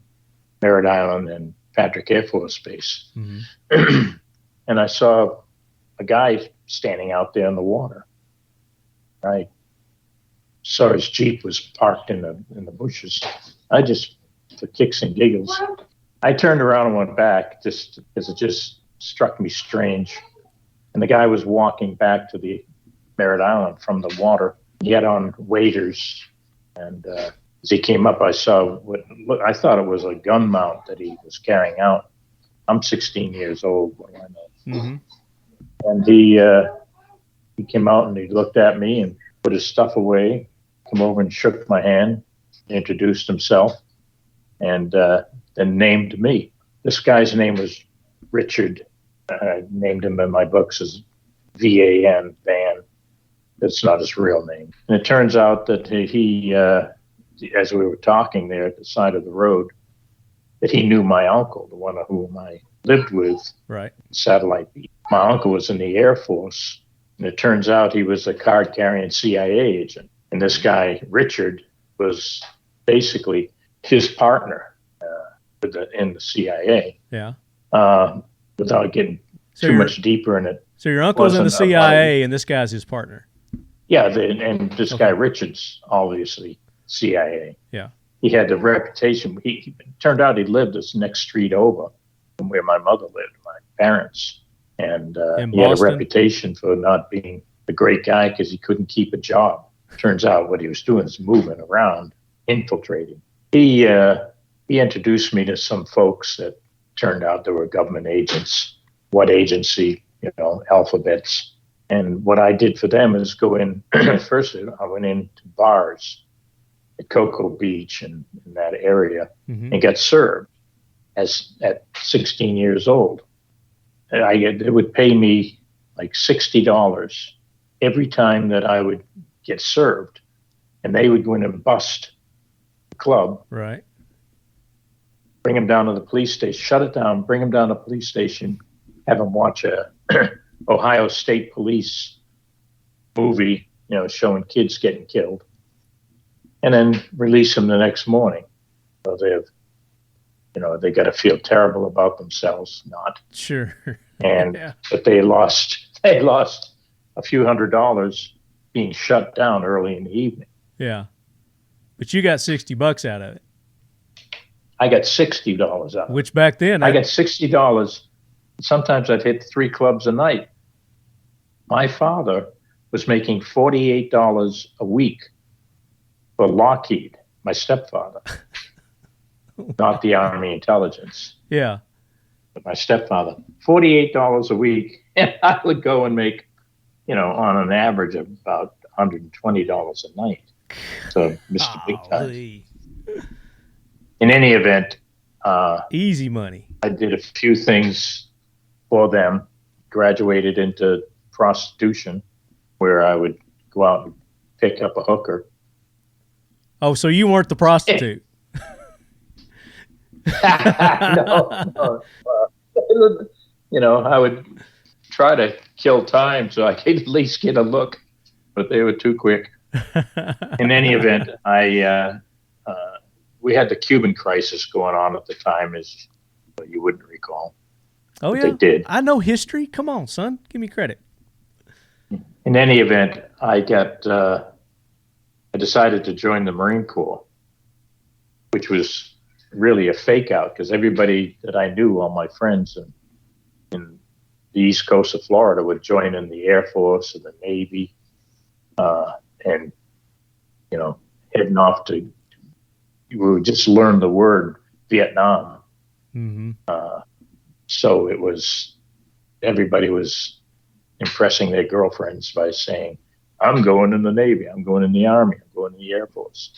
Merritt Island and Patrick Air Force Base. Mm-hmm. And I saw a guy standing out there in the water. I saw his Jeep was parked in the bushes. I just, for kicks and giggles, I turned around and went back just because it just struck me strange. And the guy was walking back to the Merritt Island from the water. He had on waders. And as he came up, I saw I thought it was a gun mount that he was carrying out. I'm 16 years old. What do I know? Mm-hmm. And he came out and he looked at me and put his stuff away, come over and shook my hand, introduced himself, and then named me. This guy's name was Richard. I named him in my books as V-A-N, Van. That's not his real name. And it turns out that he as we were talking there at the side of the road, that he knew my uncle, the one whom I lived with, right? Satellite Beach. My uncle was in the Air Force, and it turns out he was a card-carrying CIA agent. And this guy, Richard, was basically his partner in the CIA. Yeah. Without getting too much deeper in it. So your uncle's in the CIA, and this guy's his partner. Yeah, and this guy Richard's obviously CIA. Yeah. He had the reputation. He turned out he lived this next street over from where my mother lived, my parents. And he had a reputation for not being a great guy because he couldn't keep a job. Turns out what he was doing is moving around, infiltrating. He introduced me to some folks that turned out they were government agents. What agency, alphabets. And what I did for them is go in, first I went into bars at Cocoa Beach and in that area, mm-hmm. and got served at 16 years old. And they would pay me like $60 every time that I would get served. And they would go in and bust the club. Right. Bring him down to the police station, shut it down, bring him down to the police station, have him watch a Ohio State Police movie, showing kids getting killed, and then release them the next morning. So they got to feel terrible about themselves, not sure. And yeah. But they lost a few $100 being shut down early in the evening. Yeah, but you got $60 out of it. I got $60 out of it. Which back then I got $60. Sometimes I'd hit 3 clubs a night. My father was making $48 a week for Lockheed, my stepfather, not the Army intelligence. Yeah. But my stepfather, $48 a week. And I would go and make, on an average of about $120 a night. So Mr. Big Time. In any event, easy money. I did a few things for them, graduated into prostitution, where I would go out and pick up a hooker. Oh, so you weren't the prostitute? No. I would try to kill time so I could at least get a look, but they were too quick. In any event, we had the Cuban crisis going on at the time, as you wouldn't recall. Oh, yeah. They did. I know history. Come on, son. Give me credit. In any event, I decided to join the Marine Corps, which was really a fake out because everybody that I knew, all my friends in the East Coast of Florida, would join in the Air Force or the Navy, and, heading off to, we would just learn the word Vietnam. Mm-hmm. So everybody was impressing their girlfriends by saying, I'm going in the Navy, I'm going in the Army, I'm going in the Air Force.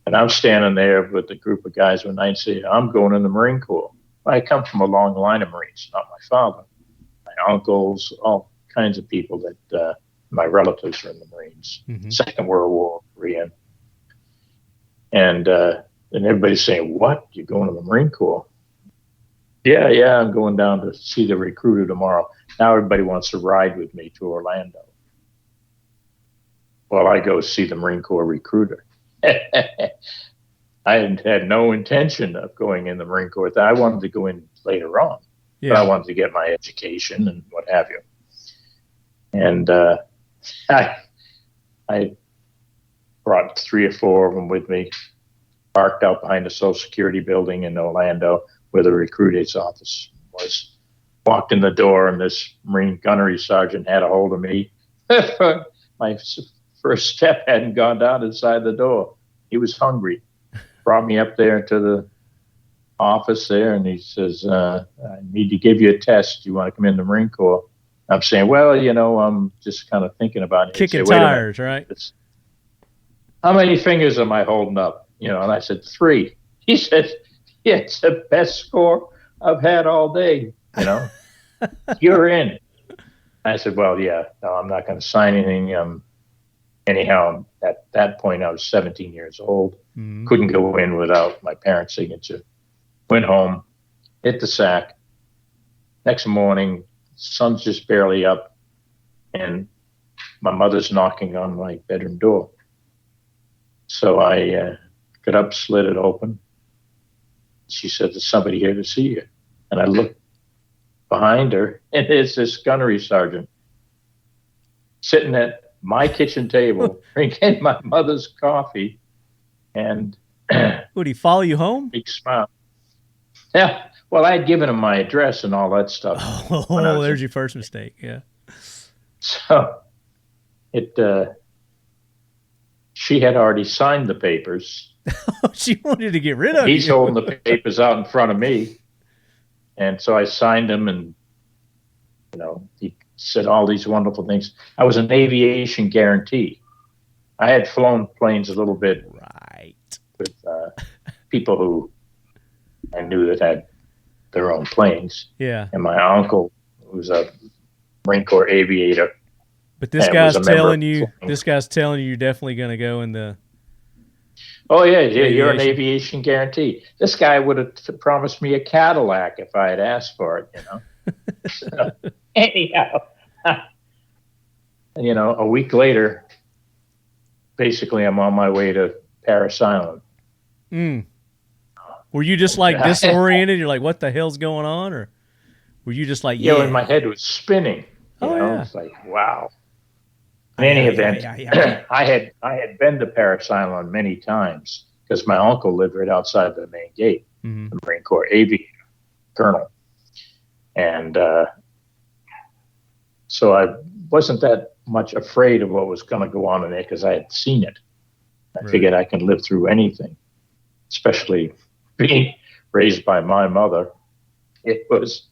And I'm standing there with a group of guys when I say, I'm going in the Marine Corps. I come from a long line of Marines, not my father. My uncles, all kinds of people that my relatives are in the Marines. Mm-hmm. Second World War, Korean. And everybody's saying, what? You're going to the Marine Corps? Yeah, I'm going down to see the recruiter tomorrow. Now everybody wants to ride with me to Orlando. Well, I go see the Marine Corps recruiter. I had no intention of going in the Marine Corps. I wanted to go in later on. Yeah. But I wanted to get my education and what have you. And I brought 3 or 4 of them with me, parked out behind the Social Security building in Orlando, where the recruiter's office was. Walked in the door, and this Marine gunnery sergeant had a hold of me. My first step hadn't gone down inside the door. He was hungry. Brought me up there into the office there, and he says, I need to give you a test. Do you want to come in the Marine Corps? I'm saying, well, I'm just kind of thinking about it. Kicking tires, right? How many fingers am I holding up? And I said, 3. He said, yeah, it's the best score I've had all day. You're in. I said, well, yeah, no, I'm not going to sign anything. Anyhow, at that point, I was 17 years old. Mm-hmm. Couldn't go in without my parents' signature. Went home, hit the sack. Next morning, sun's just barely up, and my mother's knocking on my bedroom door. So I got up, slid it open. She said, there's somebody here to see you. And I looked behind her, and it's this gunnery sergeant sitting at my kitchen table, drinking my mother's coffee. And would he follow you home? Big smile. Yeah. Well, I had given him my address and all that stuff. Oh, there's your first mistake. Yeah. So she had already signed the papers. She wanted to get rid of He's holding the papers out in front of me. And so I signed them, and, he said all these wonderful things. I was an aviation guarantee. I had flown planes a little bit. Right. With people who I knew that had their own planes. Yeah. And my uncle was a Marine Corps aviator. But this guy's telling you you're definitely going to go in the... Oh, yeah, you're an aviation guarantee. This guy would have promised me a Cadillac if I had asked for it, So, anyhow, a week later, basically I'm on my way to Parris Island. Mm. Were you just like disoriented? You're like, what the hell's going on? Or were you just like, and my head was spinning. It's like, wow. In any event, I had been to Parris Island many times because my uncle lived right outside the main gate, the Marine Corps aviator, colonel. And so I wasn't that much afraid of what was going to go on in there because I had seen it. I figured I can live through anything, especially being raised by my mother. It was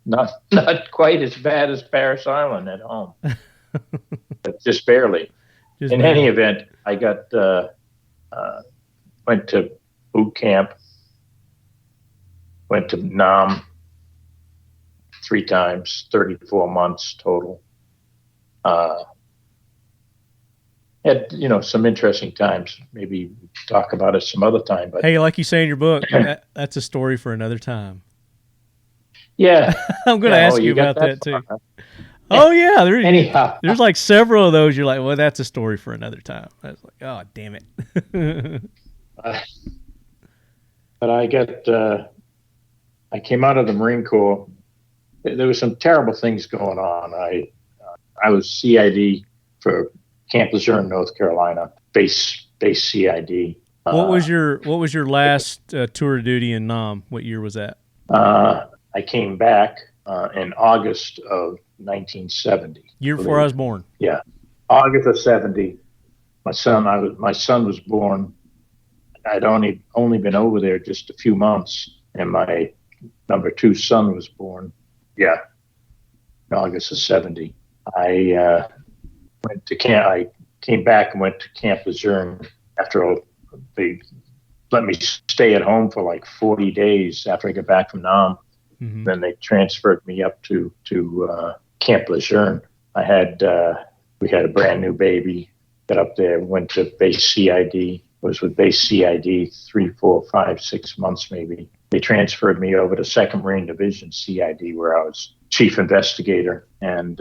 not quite as bad as Parris Island at home, but just barely. In any event, I got went to boot camp, went to Nam 3 times, 34 months total. Had some interesting times. Maybe talk about it some other time. But hey, like you say in your book, that's a story for another time. Yeah, I'm going to ask you about that too. Oh yeah, there's like several of those. You're like, well, that's a story for another time. I was like, oh damn it. But I came out of the Marine Corps. There was some terrible things going on. I was CID for Camp Lejeune, North Carolina, base CID. What was your last tour of duty in Nam? What year was that? I came back in August of 1970. Year before I was born. Yeah, August of 70. My son was born. I'd only been over there just a few months, and my number 2 son was born. Yeah, in August of 70. I went to camp. I came back and went to Camp Lejeune after they let me stay at home for like 40 days after I got back from Nam. Mm-hmm. Then they transferred me up to Camp Lejeune. We had a brand new baby. Got up there, went to base CID. Was with base CID 3, 4, 5, 6 months maybe. They transferred me over to 2nd Marine Division CID, where I was chief investigator. And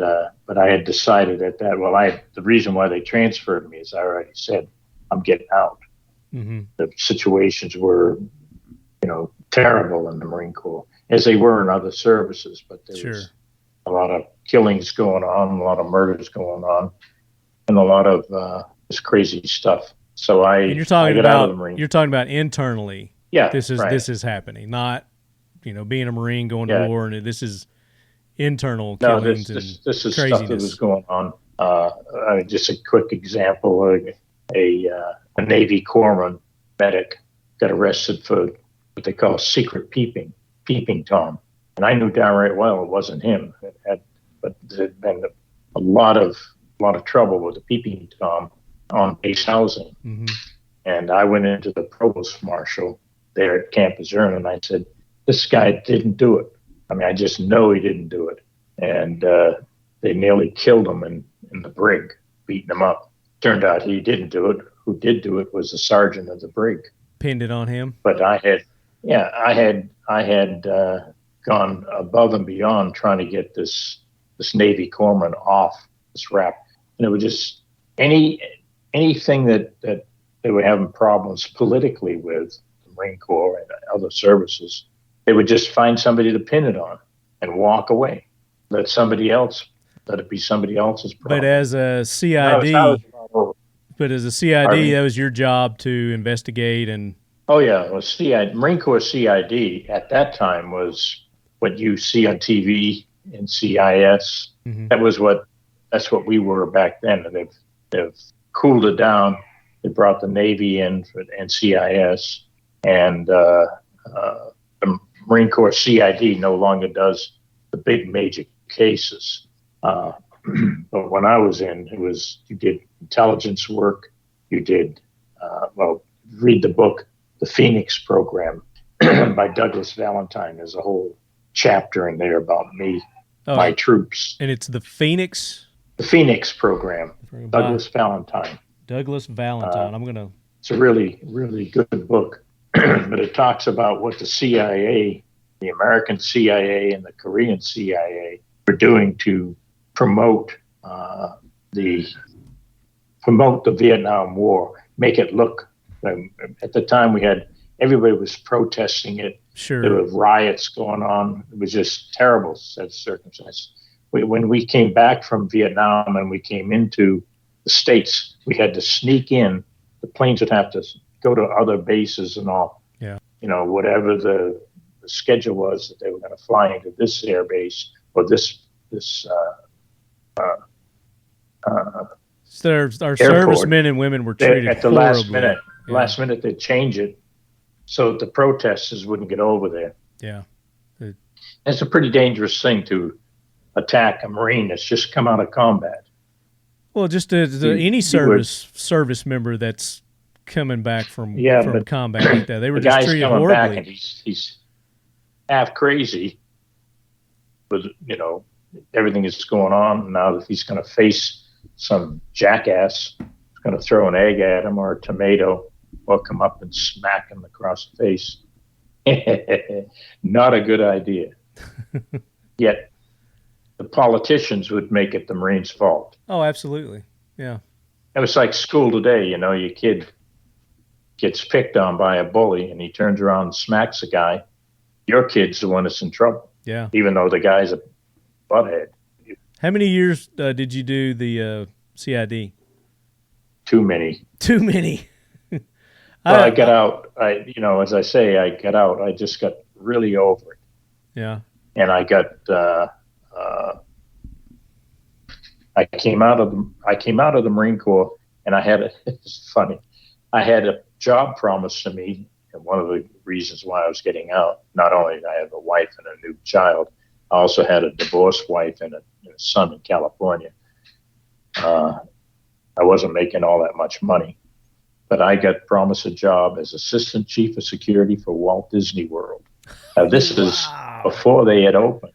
but I had decided the reason why they transferred me, as I already said, I'm getting out. Mm-hmm. The situations were, terrible in the Marine Corps, as they were in other services. But there was a lot of killings going on, a lot of murders going on, and a lot of this crazy stuff. So you're talking about internally Yeah, this is happening, not being a Marine going to war, and this is internal killings this is craziness. stuff that was going on. Just a quick example: a Navy corpsman medic got arrested for what they call secret peeping Tom, and I knew downright well it wasn't him. But there'd been a lot of trouble with the peeping Tom on base housing. Mm-hmm. And I went into the provost marshal there at Camp Azurn, and I said, this guy didn't do it. I mean, I just know he didn't do it. And they nearly killed him in the brig, beating him up. Turned out he didn't do it. Who did do it was the sergeant of the brig. Pinned it on him. But I had gone above and beyond trying to get this Navy corpsman off this rap. And it was just anything that they were having problems politically with, the Marine Corps and other services, they would just find somebody to pin it on and walk away. Let it be somebody else's problem. But as a CID, that was your job to investigate and. Oh yeah, well, Marine Corps CID at that time was what you see on TV in CIS. Mm-hmm. That's what we were back then. And they've cooled it down. They brought the Navy in for NCIS, and the Marine Corps CID no longer does the big major cases. But when I was in, you did intelligence work. You did read the book, The Phoenix Program by Douglas Valentine. There's a whole chapter in there about me, my troops. And it's the Phoenix? The Phoenix Program, Douglas Valentine. It's a really, really good book, but it talks about what the CIA, the American CIA and the Korean CIA were doing to promote the Vietnam War, make it look. At the time, everybody was protesting it. Sure. There were riots going on. It was just terrible circumstances. When we came back from Vietnam and we came into the States, we had to sneak in. The planes would have to go to other bases and all. Yeah. Whatever the schedule was that they were going to fly into this air base or this So our servicemen and women were treated at the horribly. last minute they'd change it so that the protesters wouldn't get over there. Yeah. It's a pretty dangerous thing to attack a Marine that's just come out of combat. Well, just any service member that's coming back from combat like that, they were just treated horribly. The guy's coming back and he's half crazy with everything that's going on. Now he's going to face some jackass who's going to throw an egg at him or a tomato or come up and smack him across the face. Not a good idea. Yet the politicians would make it the Marines' fault. Oh, absolutely. Yeah. It was like school today. Your kid gets picked on by a bully and he turns around and smacks a guy. Your kid's the one that's in trouble. Yeah. Even though the guy's a butthead. How many years did you do the CID? Too many. Too many. Well, I got out. As I say, I got out. I just got really over it. Yeah. And I got. I came out of the Marine Corps, and it's funny. I had a job promised to me, and one of the reasons why I was getting out, not only did I have a wife and a new child, I also had a divorced wife and a son in California. I wasn't making all that much money, but I got promised a job as assistant chief of security for Walt Disney World. Now, this is before they had opened,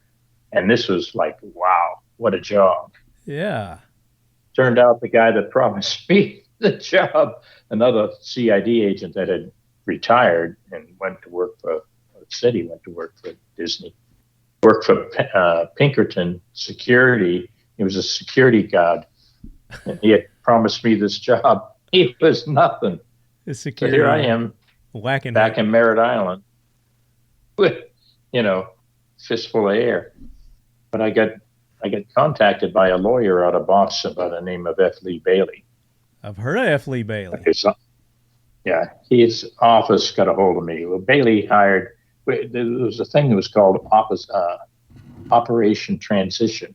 and this was like, wow, what a job. Yeah. Turned out the guy that promised me the job, another CID agent that had retired and went to work for Disney, worked for Pinkerton Security. He was a security guard, and he had promised me this job. He was nothing. So here I am, back in Merritt Island, with fistful of air. But I got contacted by a lawyer out of Boston by the name of Ethely Bailey. I've heard of Ethely Bailey. Yeah, his office got a hold of me. Well, Bailey hired. There was a thing that was called Operation Transition.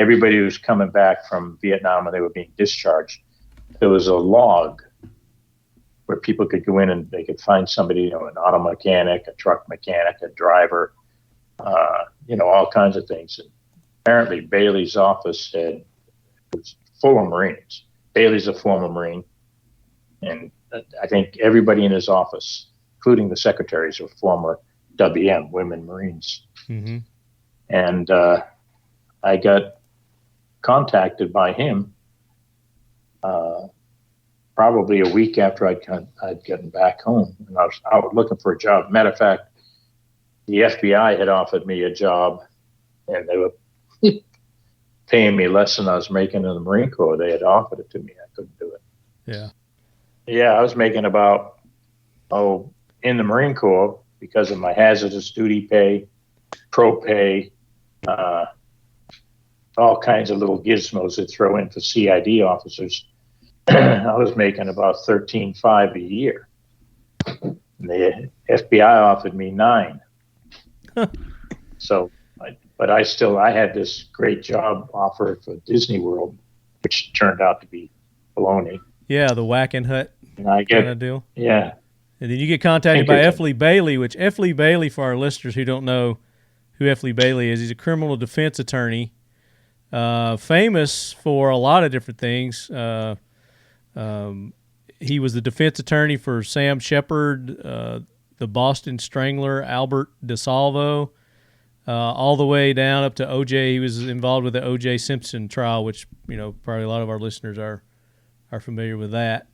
Everybody who was coming back from Vietnam and they were being discharged, there was a log where people could go in and they could find somebody, an auto mechanic, a truck mechanic, a driver, all kinds of things. And apparently Bailey's office was full of Marines. Bailey's a former Marine. And I think everybody in his office, including the secretaries, are former WM, women Marines. Mm-hmm. And I got contacted by him probably a week after I'd gotten back home. And I was out looking for a job. Matter of fact, the FBI had offered me a job, and they were paying me less than I was making in the Marine Corps. They had offered it to me. I couldn't do it. Yeah. Yeah, I was making about, in the Marine Corps, because of my hazardous duty pay, pro pay, all kinds of little gizmos they throw in for CID officers. I was making about $13,500 a year. And the FBI offered me $9,000. So, but I had this great job offer for Disney World, which turned out to be baloney. Yeah, the whacking hut kind of deal. Yeah. And then you get contacted by Ethely Bailey, which Ethely Bailey, for our listeners who don't know who Ethely Bailey is, he's a criminal defense attorney, famous for a lot of different things. He was the defense attorney for Sam Shepard, the Boston Strangler, Albert DeSalvo, all the way down up to O.J. He was involved with the O.J. Simpson trial, which probably a lot of our listeners are familiar with that.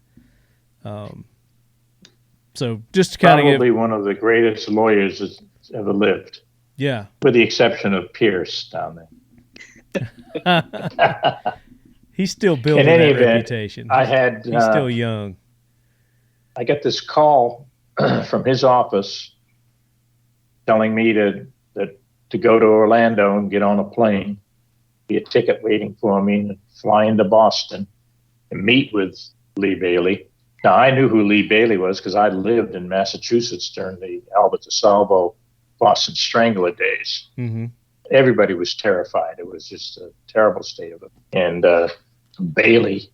So just to kind of probably one of the greatest lawyers that's ever lived. Yeah, with the exception of Pierce down there. He's still building that reputation. He's still young. I got this call from his office telling me to go to Orlando and get on a plane, be a ticket waiting for me, and fly into Boston and meet with Lee Bailey. Now, I knew who Lee Bailey was because I lived in Massachusetts during the Albert DeSalvo Boston Strangler days. Mm-hmm. Everybody was terrified. It was just a terrible state of it. And Bailey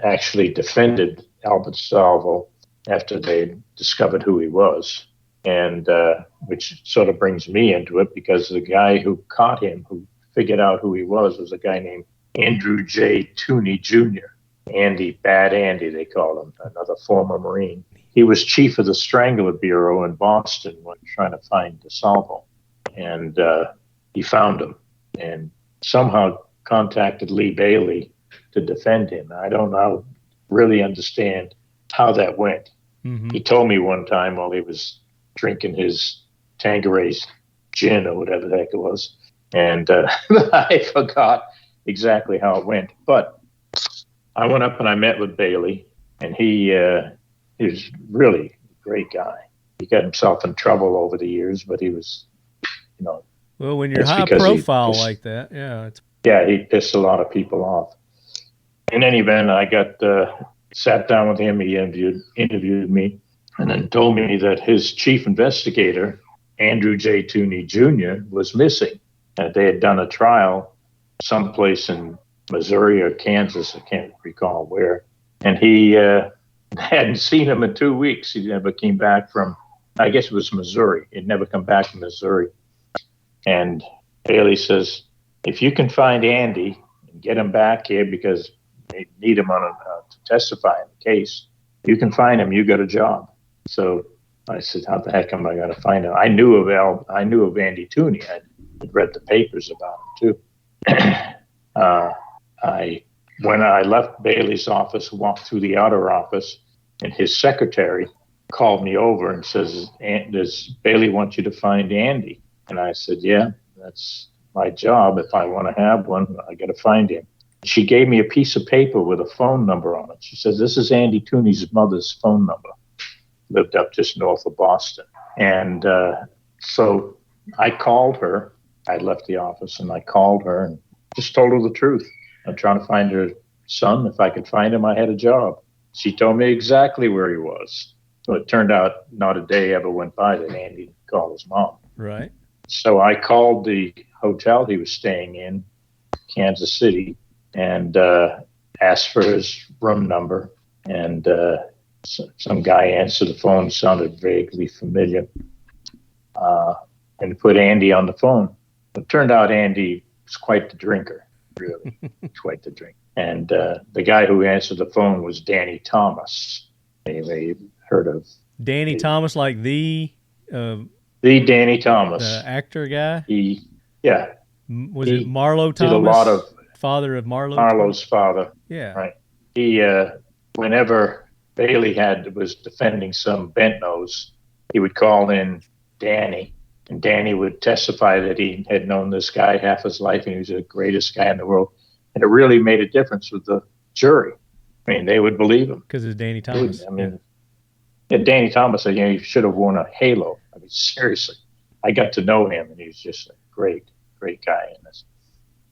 actually defended Albert DeSalvo after they discovered who he was. And which sort of brings me into it because the guy who caught him, who figured out who he was a guy named Andrew J. Tooney Jr. Andy, Bad Andy, they call him, another former Marine. He was chief of the Strangler Bureau in Boston when trying to find DeSalvo. And he found him and somehow contacted Lee Bailey to defend him. I don't really understand how that went. Mm-hmm. He told me one time while he was drinking his Tanqueray gin or whatever the heck it was. And I forgot exactly how it went. But I went up and I met with Bailey, and he was really a great guy. He got himself in trouble over the years, but he was, well, when you're high profile like that, he pissed a lot of people off. In any event, I got sat down with him. He interviewed me, and then told me that his chief investigator, Andrew J. Tooney Jr., was missing. And they had done a trial someplace in Missouri or Kansas, I can't recall where. And he hadn't seen him in 2 weeks. He never came back from, I guess it was Missouri. He'd never come back from Missouri. And Bailey says, if you can find Andy and get him back here because they need him to testify in the case, you can find him, you got a job. So I said, how the heck am I going to find him? I knew of Andy Tooney. I'd read the papers about him too. When I left Bailey's office, walked through the outer office, and his secretary called me over and says, does Bailey want you to find Andy? And I said, yeah, that's my job. If I want to have one, I got to find him. She gave me a piece of paper with a phone number on it. She says, this is Andy Tooney's mother's phone number. Lived up just north of Boston. And so I called her. I left the office and I called her and just told her the truth. I'm trying to find her son. If I could find him, I had a job. she told me exactly where he was. So it turned out not a day ever went by that Andy didn't call his mom. Right. So I called the hotel he was staying in, Kansas City, and asked for his room number. And some guy answered the phone, sounded vaguely familiar, and put Andy on the phone. It turned out Andy was quite the drinker, really, quite the drinker. And the guy who answered the phone was Danny Thomas. Anyway, heard of Danny Thomas, like the Danny Thomas, the actor guy. Was it Marlo Thomas? Did a lot of father of Marlo's Thomas. Father. Yeah. Right. He whenever Bailey was defending some bent nose, he would call in Danny, and Danny would testify that he had known this guy half his life and he was the greatest guy in the world. And it really made a difference with the jury. I mean, they would believe him. Because it's Danny Thomas. I mean, Danny Thomas said, he should have worn a halo. I mean, seriously. I got to know him, and he was just a great, great guy. And this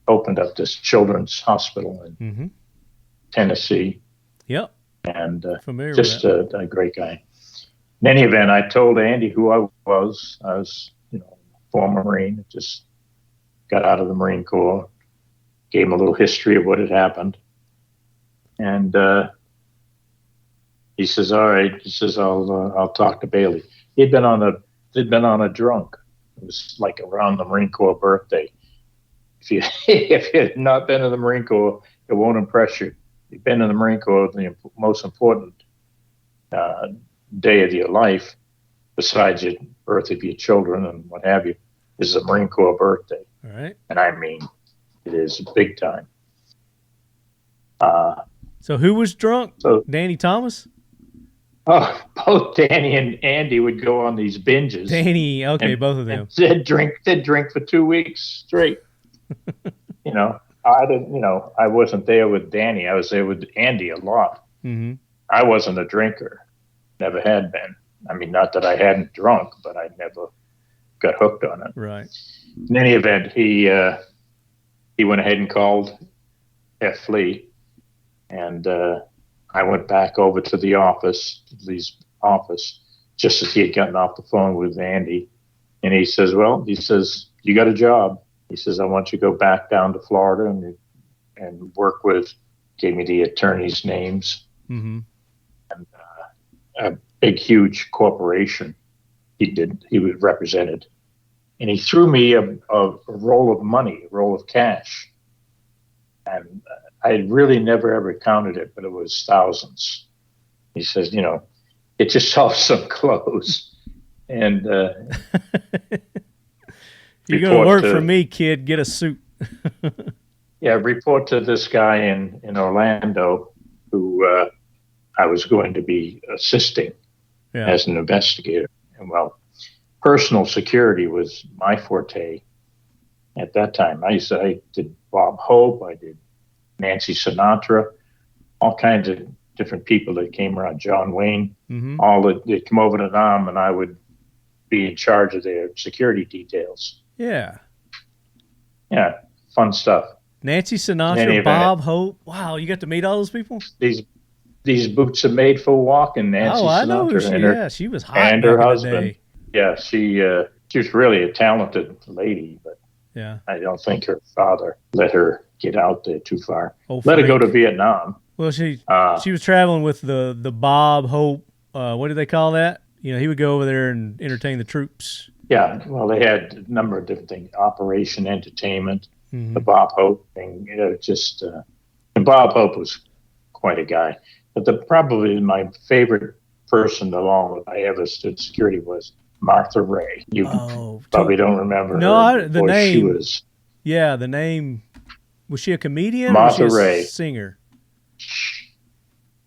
opened up this children's hospital in Tennessee. Yep. And familiar just with a great guy. In any event, I told Andy who I was. I was, former Marine. Just got out of the Marine Corps. Gave him a little history of what had happened. And he says, "All right." He says, "I'll talk to Bailey." They'd been on a drunk. It was like around the Marine Corps birthday. If you had not been in the Marine Corps, it won't impress you. You've been in the Marine Corps, the most important day of your life, besides your birth of your children and what have you, is the Marine Corps birthday. All right. And I mean, it is big time. So who was drunk? Danny Thomas? Oh, both Danny and Andy would go on these binges. Danny, okay, both of them. They'd drink for 2 weeks straight. I wasn't there with Danny. I was there with Andy a lot. Mm-hmm. I wasn't a drinker. Never had been. I mean, not that I hadn't drunk, but I never got hooked on it. Right. In any event, he went ahead and called Ethely, and I went back over to the office, just as he had gotten off the phone with Andy. And he says, "You got a job." He says, "I want you to go back down to Florida and work with," gave me the attorneys' names, and a big, huge corporation he was represented. And he threw me a roll of money, a roll of cash. And I really never ever counted it, but it was thousands. He says, get yourself some clothes. And you're going to work for me, kid. Get a suit. Report to this guy in Orlando who I was going to be assisting as an investigator. And personal security was my forte at that time. I did Bob Hope, I did Nancy Sinatra, all kinds of different people that came around, John Wayne, they'd come over to Nam, and I would be in charge of their security details. Yeah. Yeah, fun stuff. Nancy Sinatra, Bob Hope. Wow, you got to meet all those people? These boots are made for walking, Nancy Sinatra. Oh, I know who she was hot and back her in husband. the day. Yeah, she was really a talented lady, but I don't think her father let her get out there too far. Let her go to Vietnam. Well, she was traveling with the Bob Hope. What did they call that? He would go over there and entertain the troops. Yeah, well, they had a number of different things. Operation Entertainment, the Bob Hope thing. And Bob Hope was quite a guy. But probably my favorite person along with I ever stood security was Martha Ray. You probably don't remember her. The name. She was. Yeah, the name. Was she a comedian Martha or was she Ray. A singer?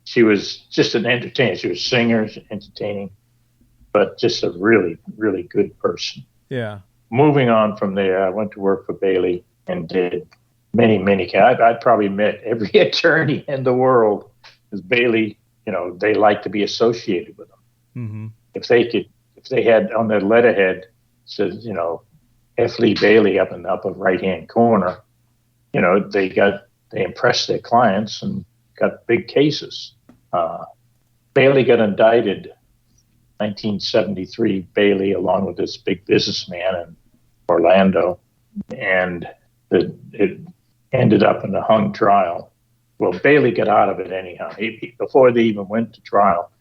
She was just an entertainer. She was a singer, entertaining, but just a really, really good person. Yeah. Moving on from there, I went to work for Bailey and did many I'd probably met every attorney in the world. Because Bailey, they like to be associated with them. Mm-hmm. If they had on their letterhead says, Ethely Bailey up in the upper right-hand corner, they impressed their clients and got big cases. Bailey got indicted 1973, Bailey, along with this big businessman in Orlando, and it ended up in a hung trial. Well, Bailey got out of it anyhow. Before they even went to trial,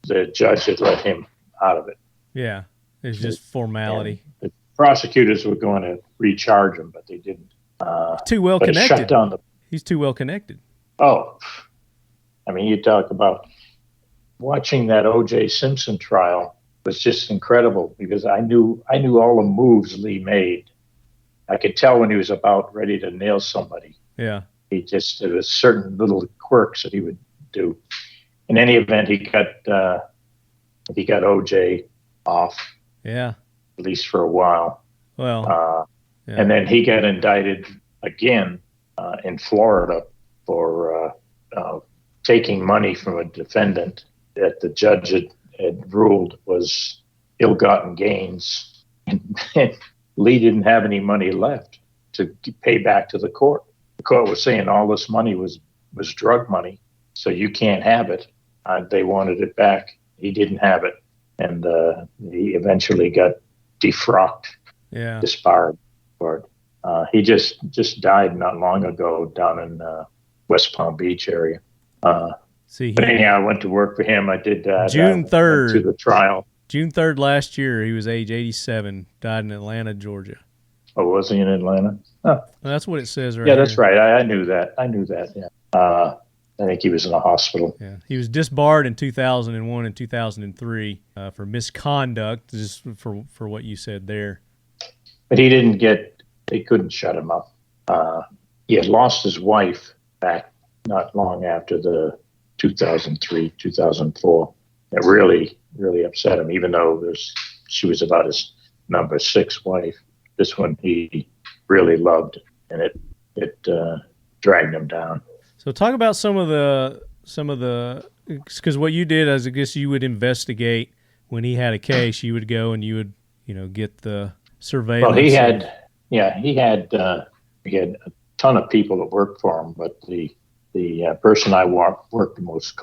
the judge had let him out of it. Yeah, it's just formality. And the prosecutors were going to recharge him, but they didn't. Too well connected. Shut down He's too well connected. Oh, I mean, you talk about watching that O.J. Simpson trial was just incredible because I knew all the moves Lee made. I could tell when he was about ready to nail somebody. Yeah. There was certain little quirks that he would do. In any event, he got O.J. off. Yeah. At least for a while. Well. Yeah. And then he got indicted again in Florida for taking money from a defendant that the judge had ruled was ill-gotten gains. And Lee didn't have any money left to pay back to the court. The court was saying all this money was drug money, so you can't have it. They wanted it back. He didn't have it. And he eventually got defrocked, disbarred for it. He just died not long ago down in West Palm Beach area. But anyhow, I went to work for him. I did that. June 3rd. To the trial. June 3rd last year, he was age 87, died in Atlanta, Georgia. Oh, was he in Atlanta? Huh. Well, that's what it says right Yeah, here. that's right. I knew that. Yeah. I think he was in a hospital. Yeah, he was disbarred in 2001 and 2003 for misconduct, just for what you said there. But he didn't get. They couldn't shut him up. He had lost his wife back not long after the 2003, 2004. It really, really upset him, even though she was about his number 6 wife. This one he really loved, and it dragged him down. So talk about some of the because what you did is I guess you would investigate when he had a case. You would go and you would get the surveillance. Well, he had a ton of people that worked for him, but the person I worked the most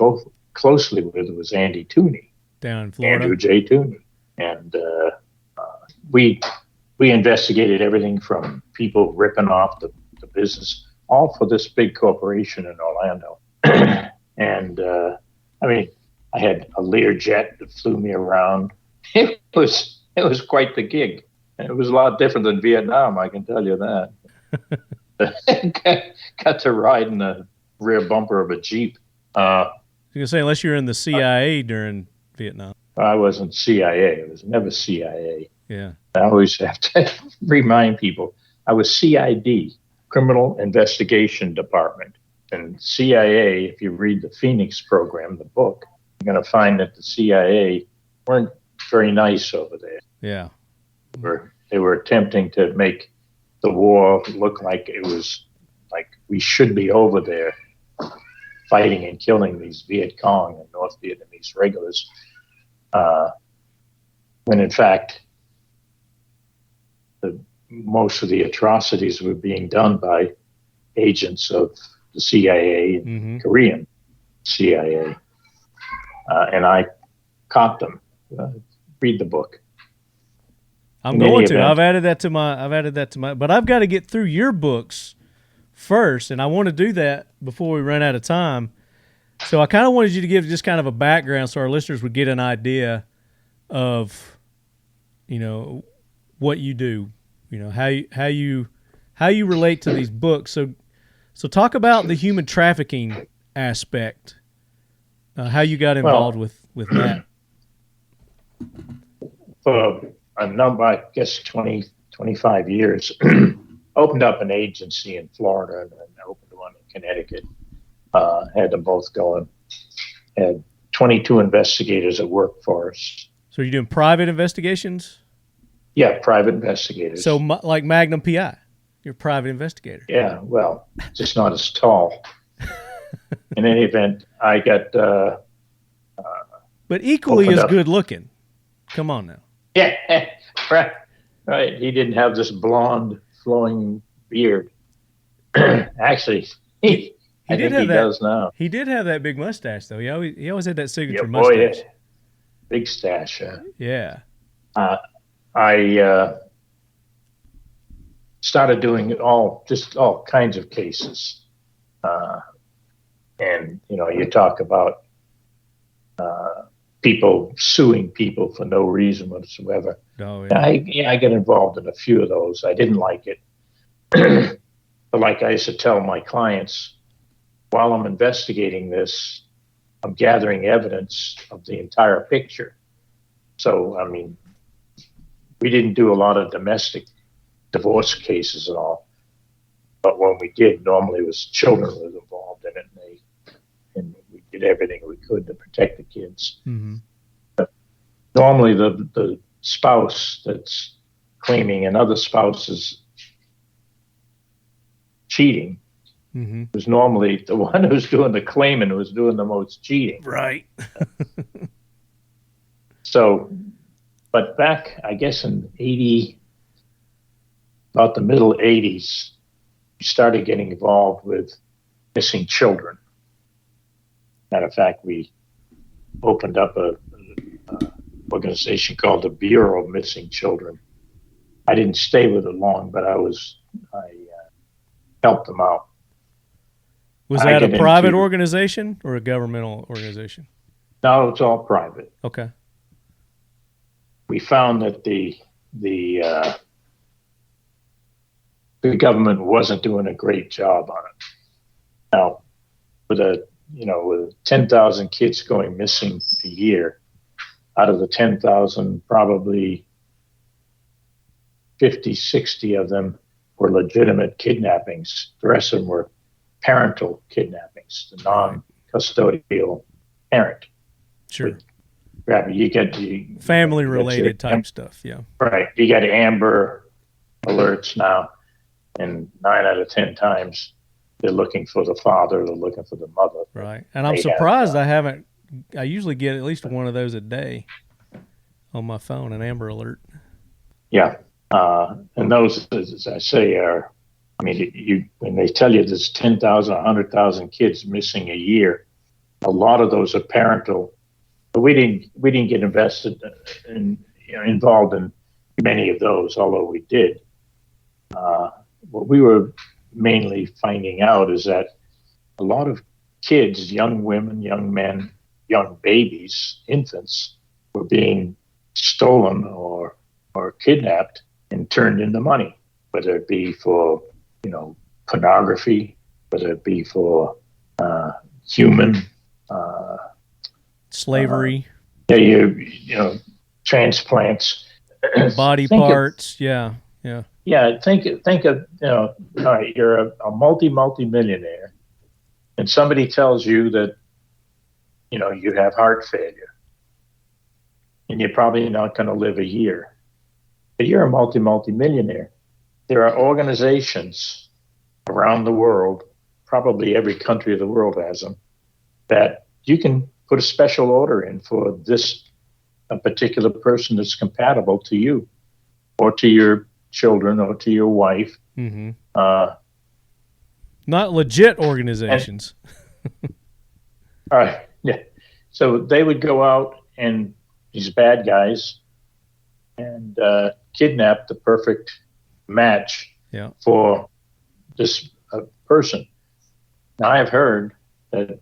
closely with was Andy Tooney. Down in Florida. Andrew J. Tooney. And we investigated everything from people ripping off the business, all for this big corporation in Orlando. And I mean, I had a Learjet that flew me around. It was quite the gig. And it was a lot different than Vietnam, I can tell you that. Got to ride in the rear bumper of a Jeep. I was going to say, unless you're in the CIA during Vietnam. I wasn't CIA. I was never CIA. Yeah. I always have to remind people. I was CID, Criminal Investigation Department. And CIA, if you read the Phoenix program, the book, you're going to find that the CIA weren't very nice over there. Yeah. They were attempting to make the war look like it was like we should be over there fighting and killing these Viet Cong and North Vietnamese regulars, when in fact most of the atrocities were being done by agents of the CIA and Korean CIA, and I caught them. Read the book. I'm going to. I've added that to my. But I've got to get through your books first, and I want to do that before we run out of time. So I kind of wanted you to give just kind of a background so our listeners would get an idea of, what you do, how you relate to these books. So talk about the human trafficking aspect, how you got involved with that. For a number, I guess 20, 25 years, opened up an agency in Florida and then opened one in Connecticut. Had them both going. Had 22 investigators that worked for us. So you're doing private investigations? Yeah, private investigators. So like Magnum PI, you're a private investigator. Yeah, well, just not as tall. In any event, I got... but equally as good looking. Come on now. Yeah, right. He didn't have this blonde, flowing beard. Actually, he I think he does now. He did have that big mustache, though. He always had that signature Boy, mustache. yeah. Big stash. Yeah. I started doing all kinds of cases, and you talk about people suing people for no reason whatsoever. Oh, yeah. I get involved in a few of those. I didn't like it, but like I used to tell my clients, while I'm investigating this, I'm gathering evidence of the entire picture. So, I mean, we didn't do a lot of domestic divorce cases at all, but when we did, normally it was children was involved in it, and we did everything we could to protect the kids. Mm-hmm. But normally, the spouse that's claiming another spouse is cheating Mm-hmm. was normally the one who's doing the claiming who was doing the most cheating. Right. So, but back, I guess in about the middle 80s, we started getting involved with missing children. Matter of fact, we opened up a organization called the Bureau of Missing Children. I didn't stay with it long, but I helped them out. Was that a private organization or a governmental organization? No, it's all private. Okay. We found that the government wasn't doing a great job on it. Now, with 10,000 kids going missing a year, out of the 10,000, probably 50, 60 of them were legitimate kidnappings. The rest of them were parental kidnappings, the non-custodial parent. Sure. You get family-related type stuff, yeah. Right. You got Amber alerts now, and 9 out of 10 times they're looking for the father, they're looking for the mother. Right. And I'm surprised I usually get at least one of those a day on my phone, an Amber alert. Yeah. And those, as I say, are, I mean, when they tell you there's 10,000, 100,000 kids missing a year, a lot of those are parental. But we didn't get involved in many of those, although we did. What we were mainly finding out is that a lot of kids, young women, young men, young babies, infants, were being stolen or kidnapped and turned into money, whether it be for pornography, whether it be for human slavery. Transplants, body parts. Yeah. Think of all right, you're a multi-millionaire, and somebody tells you that you have heart failure, and you're probably not going to live a year, but you're a multi-millionaire. There are organizations around the world, probably every country of the world has them, that you can put a special order in for a particular person that's compatible to you or to your children or to your wife. Mm-hmm. Not legit organizations. All right. Yeah. So they would go out, and these bad guys, and kidnap the perfect match for this person. Now, I've heard that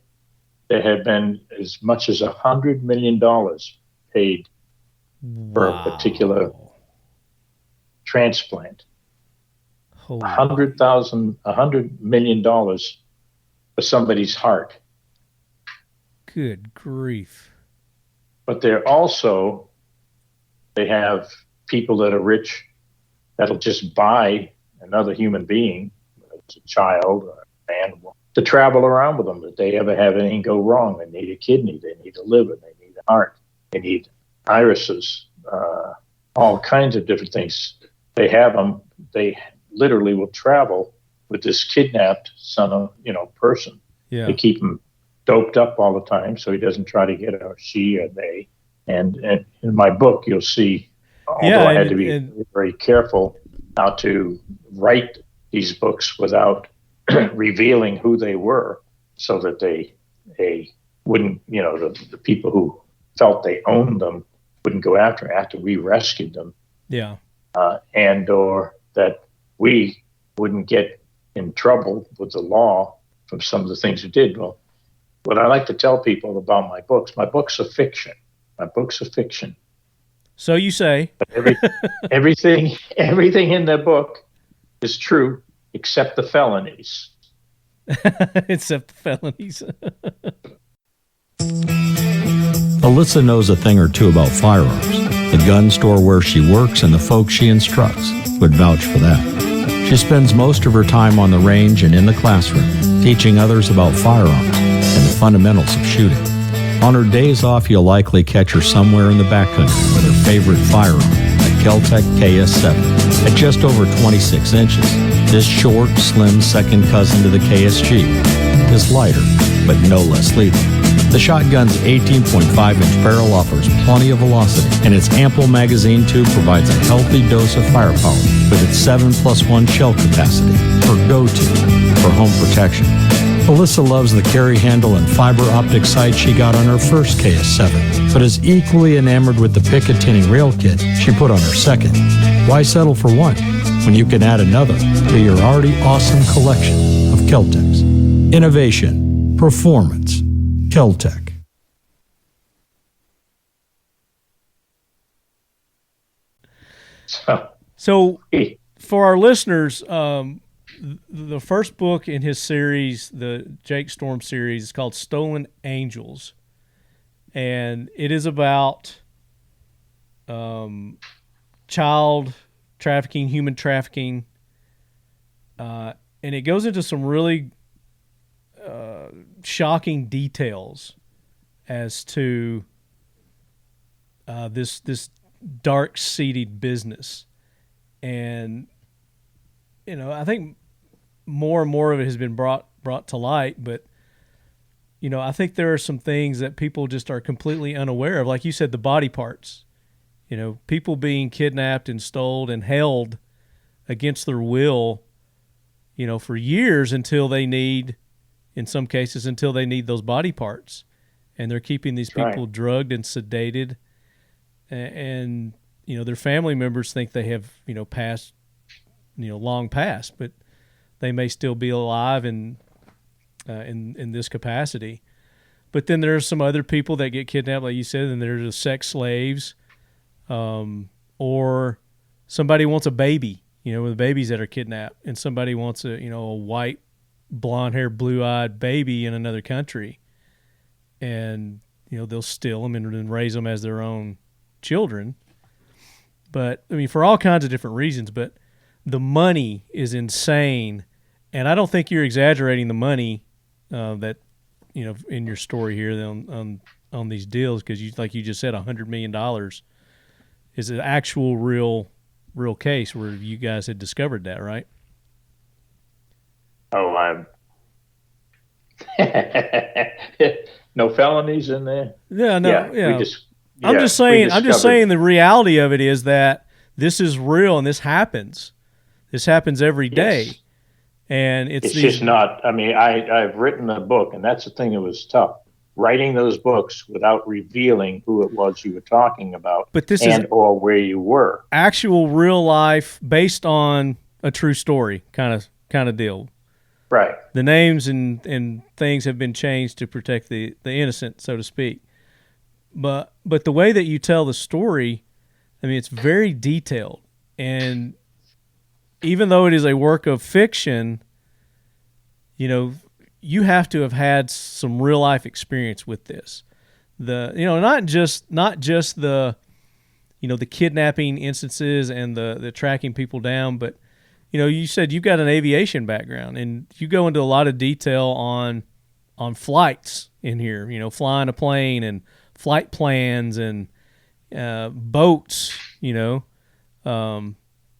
there have been as much as $100 million paid for a particular transplant. $100 million for somebody's heart. Good grief. But they have people that are rich that'll just buy another human being, whether it's a child or a man, to travel around with them if they ever have anything go wrong. They need a kidney, they need a liver, they need a heart, they need irises, all kinds of different things. They have them. They literally will travel with this kidnapped person. Yeah. They keep him doped up all the time so he doesn't try to get a she or they. And in my book, you'll see, although I had to be very careful how to write these books without revealing who they were. so that they wouldn't, the people who felt they owned them wouldn't go after we rescued them. Yeah. And or that we wouldn't get in trouble with the law from some of the things we did. Well, what I like to tell people about my books are fiction. My books are fiction. So you say. But everything in the book is true except the felonies. Except the felonies. Alyssa knows a thing or two about firearms. The gun store where she works and the folks she instructs would vouch for that. She spends most of her time on the range and in the classroom, teaching others about firearms and the fundamentals of shooting. On her days off, you'll likely catch her somewhere in the backcountry with her favorite firearm, a Kel-Tec Ks7. At just over 26 inches, this short, slim second cousin to the KSG is lighter, but no less lethal. The shotgun's 18.5-inch barrel offers plenty of velocity, and its ample magazine tube provides a healthy dose of firepower with its 7+1 shell capacity, her go-to for home protection. Alyssa loves the carry handle and fiber optic sight she got on her first KS7, but is equally enamored with the Picatinny rail kit she put on her second. Why settle for one when you can add another to your already awesome collection of Kel-Tecs? Innovation, performance, Kel-Tec. So for our listeners, the first book in his series, the Jake Strom series, is called Stolen Angels. And it is about child trafficking, human trafficking. And it goes into some really shocking details as to this dark, seedy business. And, I think more and more of it has been brought to light, but, I think there are some things that people just are completely unaware of. Like you said, the body parts, people being kidnapped and stolen and held against their will, for years until they need, in some cases, until they need those body parts. And they're keeping these people drugged and sedated. And their family members think they have, passed, long past, but they may still be alive in this capacity. But then there's some other people that get kidnapped, like you said, and they're just sex slaves, or somebody wants a baby, with babies that are kidnapped, and somebody wants a white, blonde-haired, blue-eyed baby in another country, and they'll steal them and raise them as their own children. But for all kinds of different reasons. But the money is insane. And I don't think you're exaggerating the money that in your story here on these deals, because like you just said, $100 million is an actual real case where you guys had discovered that, right? Oh, no felonies in there. Yeah, no, yeah. I'm just discovered. saying the reality of it is that this is real and this happens. This happens every day. Yes. And it's just not, I've written a book, and that's the thing that was tough. Writing those books without revealing who it was you were talking about, but this is or where you were. Actual real life based on a true story kind of deal. Right. The names and things have been changed to protect the innocent, so to speak. But the way that you tell the story, it's very detailed. And even though it is a work of fiction, you have to have had some real life experience with this. Not just the the kidnapping instances and the tracking people down, but you said you've got an aviation background, and you go into a lot of detail on flights in here, flying a plane and flight plans and boats,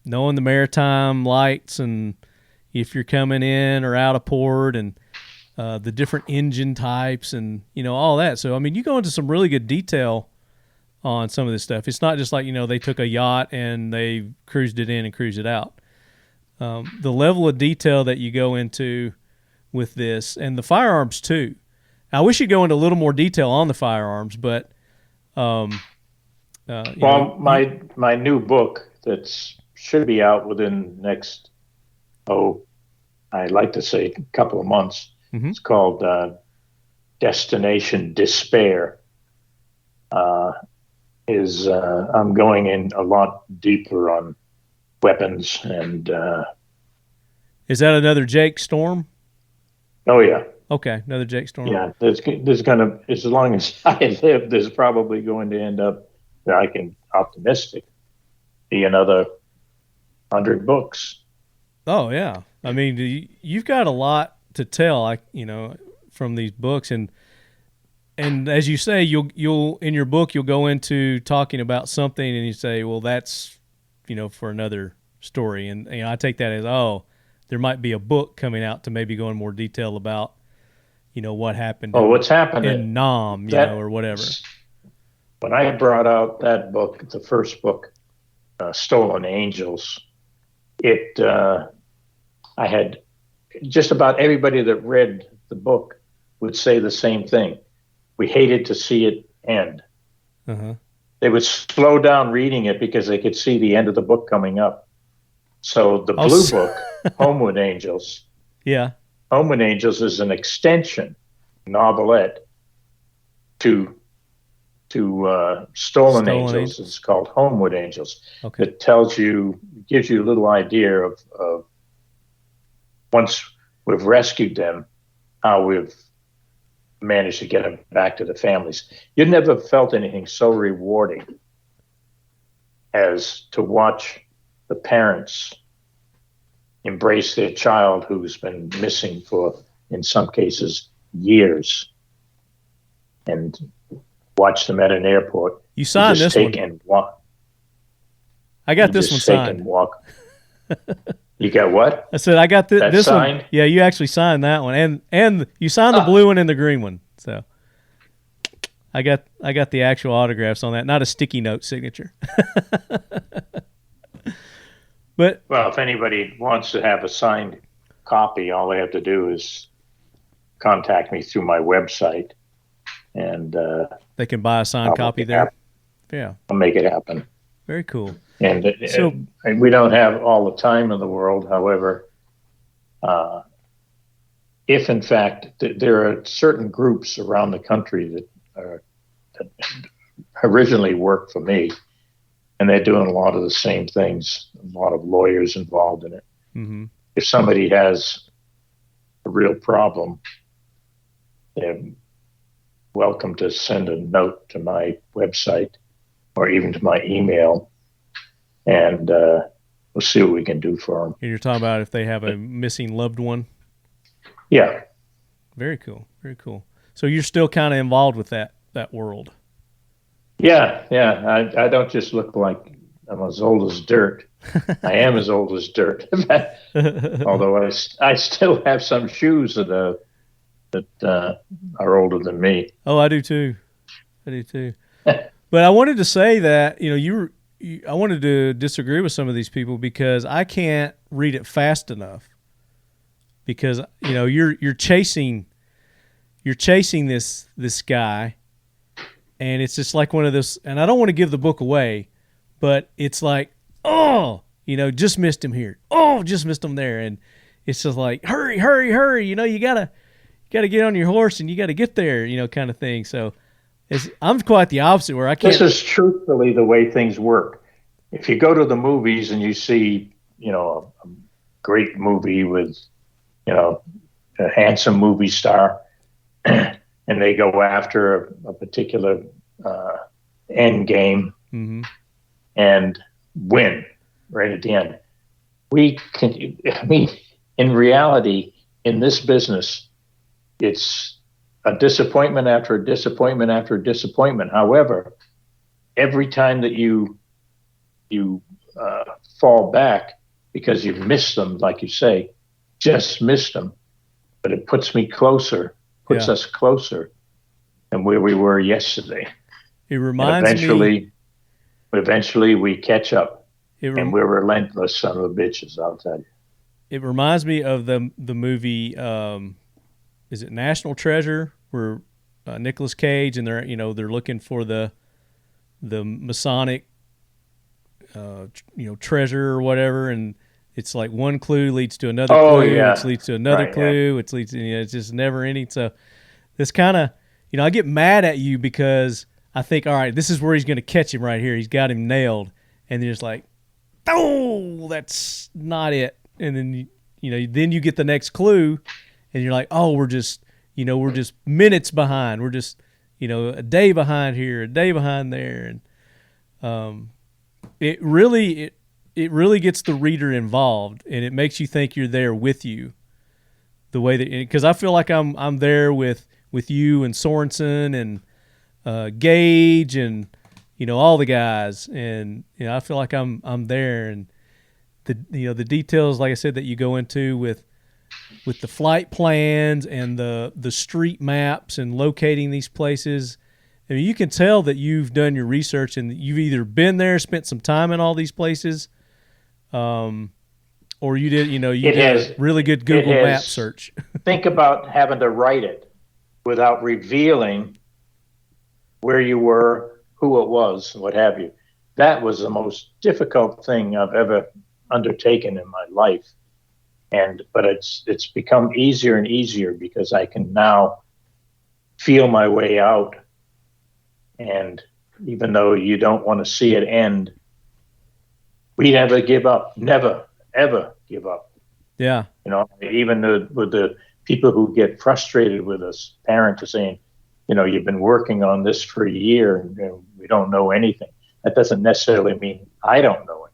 knowing the maritime lights and if you're coming in or out of port and the different engine types and, all that. So, you go into some really good detail on some of this stuff. It's not just like, they took a yacht and they cruised it in and cruised it out. The level of detail that you go into with this, and the firearms too. Now, we should go into a little more detail on the firearms, but my new book should be out within the next I'd like to say a couple of months. Mm-hmm. It's called Destination Despair. I'm going in a lot deeper on weapons and. Is that another Jake Strom? Oh yeah. Okay, another Jake Strom. Yeah, there's gonna, as long as I live, there's probably going to end up, I can optimistic, be another 100 books. Oh yeah, I mean you've got a lot to tell, from these books, and as you say, you'll in your book you'll go into talking about something, and you say, well, that's for another story, and I take that as there might be a book coming out to maybe go in more detail about what happened. What's happening in Nam, or whatever. When I brought out that book, the first book, Stolen Angels, I had just about everybody that read the book would say the same thing. We hated to see it end. Uh-huh. They would slow down reading it because they could see the end of the book coming up. So the blue book, Homeward Angels. Yeah. Homeward Angels is an extension novelette to Stolen Angels. It's called Homeward Angels. Okay. It gives you a little idea of once we've rescued them, how we've managed to get them back to the families. You never felt anything so rewarding as to watch the parents embrace their child who's been missing for, in some cases, years, and watch them at an airport. You signed this one. And walk. I got this one signed. And walk. You got what? I said I got this signed? one. Yeah, you actually signed that one, and you signed the blue one and the green one. So I got the actual autographs on that, not a sticky note signature. But if anybody wants to have a signed copy, all they have to do is contact me through my website, and they can buy a signed copy there. Yeah, I'll make it happen. Very cool. And we don't have all the time in the world. However, if in fact there are certain groups around the country that originally worked for me, and they're doing a lot of the same things, a lot of lawyers involved in it. Mm-hmm. If somebody has a real problem, they're welcome to send a note to my website or even to my email, and we'll see what we can do for them. And you're talking about if they have a missing loved one? Yeah. Very cool. Very cool. So you're still kind of involved with that world. Yeah. I don't just look like I'm as old as dirt. I am as old as dirt. Although I still have some shoes that are older than me. Oh, I do too. But I wanted to say that I wanted to disagree with some of these people because I can't read it fast enough. Because you're chasing this guy, and it's just like one of those. And I don't want to give the book away, but it's like, just missed him here. Oh, just missed him there, and it's just like, hurry! You gotta get on your horse and you gotta get there, kind of thing. So I'm quite the opposite, where I can't. This is truthfully the way things work. If you go to the movies and you see, a great movie with, a handsome movie star, and they go after a particular end game, mm-hmm. and win right at the end. In reality, in this business, it's a disappointment after a disappointment after a disappointment. However, every time that you fall back because you've missed them, like you say, just missed them, but it puts us closer than where we were yesterday. It reminds me. Eventually we catch up, and we're relentless son of a bitches, I'll tell you. it reminds me of the movie. Is it National Treasure, where Nicolas Cage and they're looking for the Masonic treasure or whatever, and it's like one clue leads to another clue, which leads to another clue, which leads to, it's just never ending. So this kind of, I get mad at you because I think, all right, this is where he's going to catch him right here. He's got him nailed, and you're just like, oh, that's not it. And then then you get the next clue, and you're like, oh, we're just minutes behind. We're just a day behind here, a day behind there, and it really gets the reader involved, and it makes you think you're there with you. The way that, because I feel like I'm there with you and Sorensen and Gage and all the guys, and I feel like I'm there, and the details, like I said, that you go into with the flight plans and the street maps and locating these places. I mean, you can tell that you've done your research and you've either been there, spent some time in all these places, or you did, did a really good Google map search. Think about having to write it without revealing where you were, who it was, what have you. That was the most difficult thing I've ever undertaken in my life. But it's become easier and easier because I can now feel my way out. And even though you don't want to see it end, we never give up. Never, ever give up. Yeah. Even with the people who get frustrated with us, parents are saying, you've been working on this for a year and we don't know anything. That doesn't necessarily mean I don't know anything.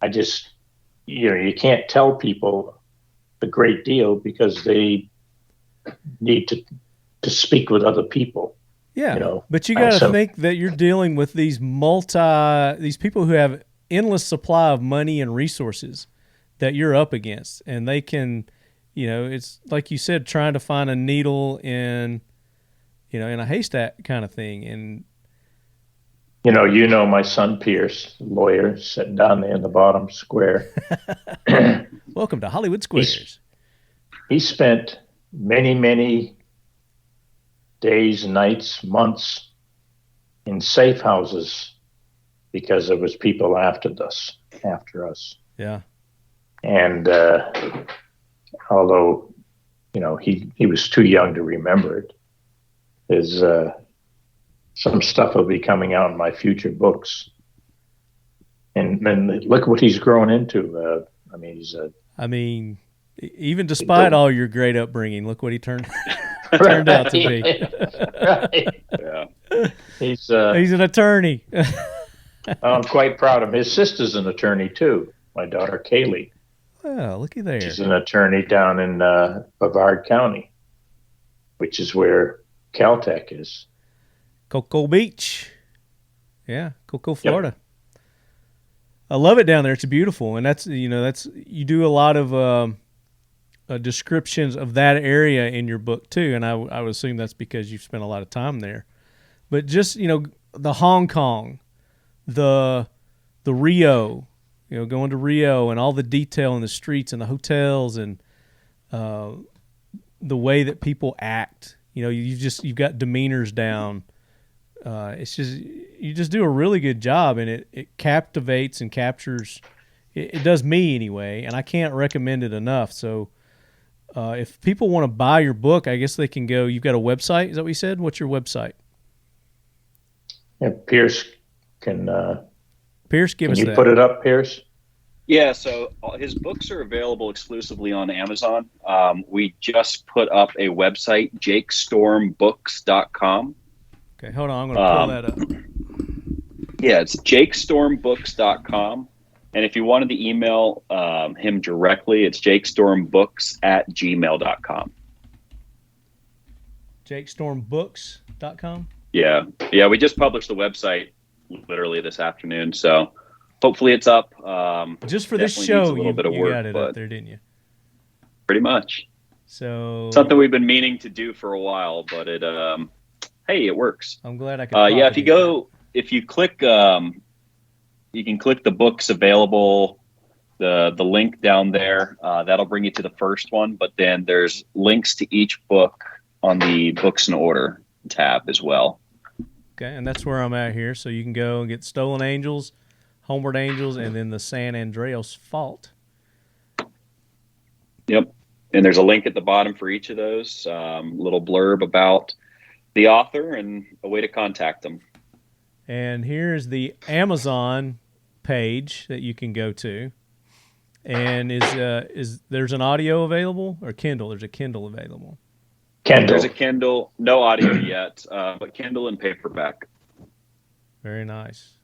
I just, you can't tell people a great deal because they need to speak with other people. Yeah, but you got to think that you're dealing with these people who have endless supply of money and resources that you're up against, and they can, it's like you said, trying to find a needle in a haystack kind of thing. And my son Pierce, lawyer, sitting down there in the bottom square. Welcome to Hollywood Squares. He spent many, many days, nights, months in safe houses because there was people after us. Yeah. And although, he was too young to remember it, there's some stuff will be coming out in my future books. And look what he's grown into. Even despite all your great upbringing, look what he turned out to be. Right. Yeah. He's an attorney. I'm quite proud of him. His sister's an attorney too. My daughter Kaylee. Oh, looky there. She's an attorney down in Brevard County, which is where Kel-Tec is. Cocoa Beach. Yeah, Cocoa, Florida. Yep. I love it down there. It's beautiful, and that's you do a lot of descriptions of that area in your book too, and I would assume that's because you've spent a lot of time there. But just the Hong Kong, the Rio, going to Rio and all the detail in the streets and the hotels and the way that people act. You've got demeanors down. It's just you just do a really good job, and it captivates and captures. It does me anyway, and I can't recommend it enough. So if people want to buy your book, I guess they can go. You've got a website. Is that what you said? What's your website? Yeah, Pierce can. Pierce, give us that. Can you put it up, Pierce? Yeah, so his books are available exclusively on Amazon. We just put up a website, jakestormbooks.com. Okay, hold on. I'm going to pull that up. Yeah, it's jakestormbooks.com. And if you wanted to email him directly, it's jakestormbooks@gmail.com. jakestormbooks.com? Yeah, we just published the website literally this afternoon, so hopefully it's up. Just for this show, you got it up there, didn't you? Pretty much. So something we've been meaning to do for a while, but it works. I'm glad I could. If you click, you can click the books available the link down there. That'll bring you to the first one, but then there's links to each book on the books in order tab as well. Okay, and that's where I'm at here. So you can go and get Stolen Angels, Homeward Angels, and then the San Andreas Fault. Yep. And there's a link at the bottom for each of those, little blurb about the author and a way to contact them. And here's the Amazon page that you can go to. And is there's an audio available or Kindle? There's a Kindle available. Kindle. There's a Kindle, no audio yet, but Kindle and paperback. Very nice.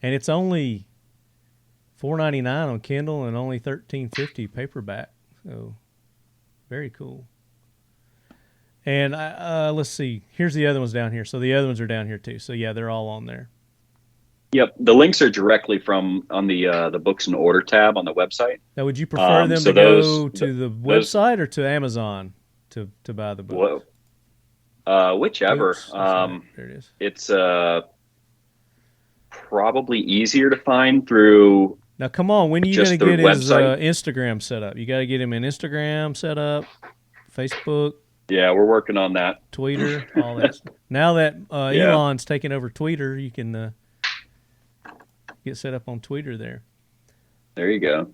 And it's only $4.99 on Kindle and only $13.50 paperback. So very cool. And let's see. Here's the other ones down here. So the other ones are down here too. So yeah, they're all on there. Yep, the links are directly from on the books in order tab on the website. Now, would you prefer them to go to the website or to Amazon to buy the book? Whichever. Oops, there it is. It's probably easier to find through. Now, come on. When are you going to get his Instagram set up? You got to get him an Instagram set up, Facebook. Yeah, we're working on that. Twitter, all that. Now that Elon's taking over Twitter, you can get set up on Twitter there. There you go.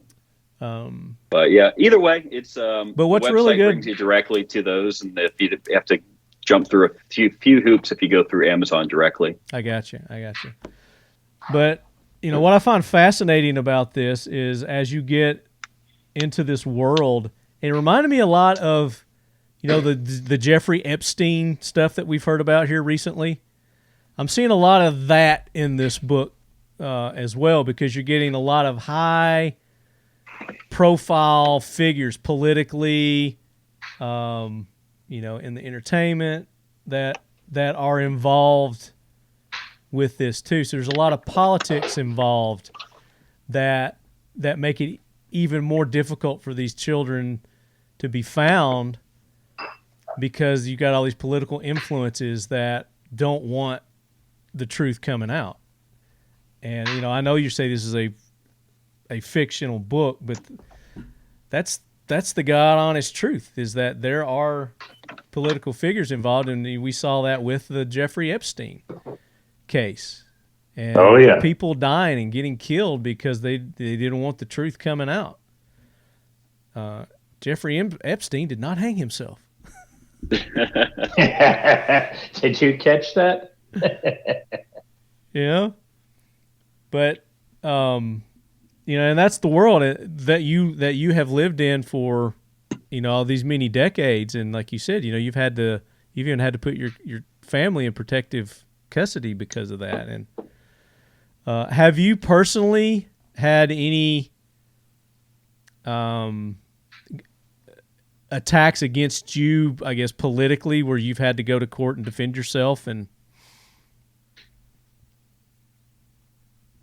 But yeah, either way, it's but what's the website really good brings you directly to those, and if you have to jump through a few hoops if you go through Amazon directly. I got you. But you know what I find fascinating about this is as you get into this world, it reminded me a lot of the Jeffrey Epstein stuff that we've heard about here recently. I'm seeing a lot of that in this book as well, because you're getting a lot of high profile figures politically, in the entertainment that are involved with this too. So there's a lot of politics involved that make it even more difficult for these children to be found, because you got all these political influences that don't want the truth coming out. And I know you say this is a fictional book, but that's the God honest truth, is that there are political figures involved, and we saw that with the Jeffrey Epstein case. And people dying and getting killed because they didn't want the truth coming out. Jeffrey Epstein did not hang himself. Did you catch that? Yeah. But and that's the world that you have lived in for all these many decades, and like you said, you've even had to put your family in protective custody because of that. And have you personally had any attacks against you, I guess, politically, where you've had to go to court and defend yourself? And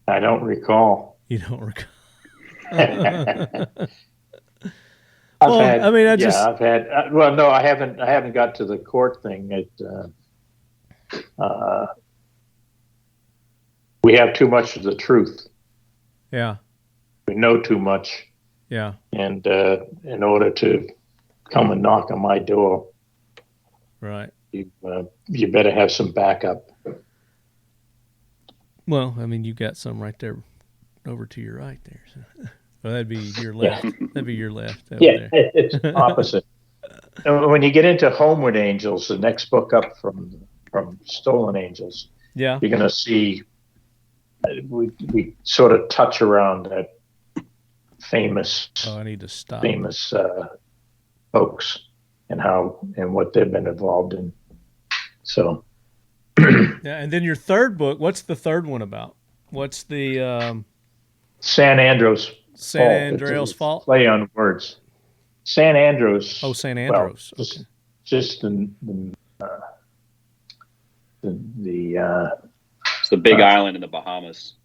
I don't recall. You don't recall? I haven't got to the court thing. We have too much of the truth. Yeah. We know too much. Yeah. And in order to come and knock on my door, right, you better have some backup. Well, I mean, you've got some right there over to your right there. So. Well, that'd be your left. Yeah. That'd be your left. Yeah, it's opposite. And when you get into Homeward Angels, the next book up from Stolen Angels, you're going to see we sort of touch around that famous. Oh, I need to stop. Famous folks and what they've been involved in. So. Yeah, and then your third book. What's the third one about? What's the San Andros? San Andreas Fault. Play on words. San Andros. Oh, San Andros. Well, okay. Just the it's the big island in the Bahamas.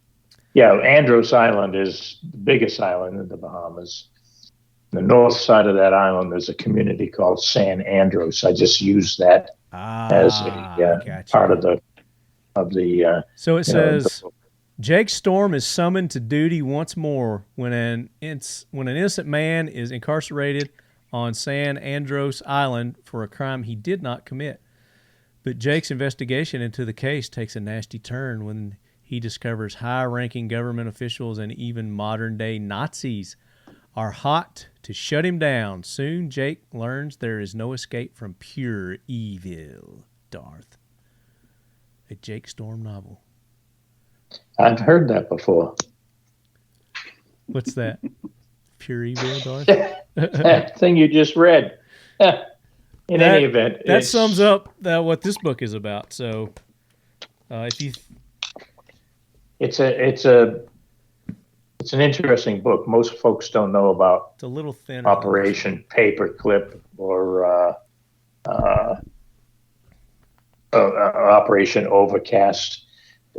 Yeah, Andros Island is the biggest island in the Bahamas. The north side of that island, there's a community called San Andros. I just use that as a part of the. So it says Jake Strom is summoned to duty once more when an innocent man is incarcerated on San Andros Island for a crime he did not commit. But Jake's investigation into the case takes a nasty turn when he discovers high-ranking government officials and even modern-day Nazis are hot to shut him down. Soon, Jake learns there is no escape from pure evil. Darth. A Jake Strom novel. I've heard that before. What's that? Pure evil, Darth? That thing you just read. In any event, that sums up what this book is about. So, if you, it's an interesting book. Most folks don't know about. It's a little thin. Operation Paperclip or Operation Overcast.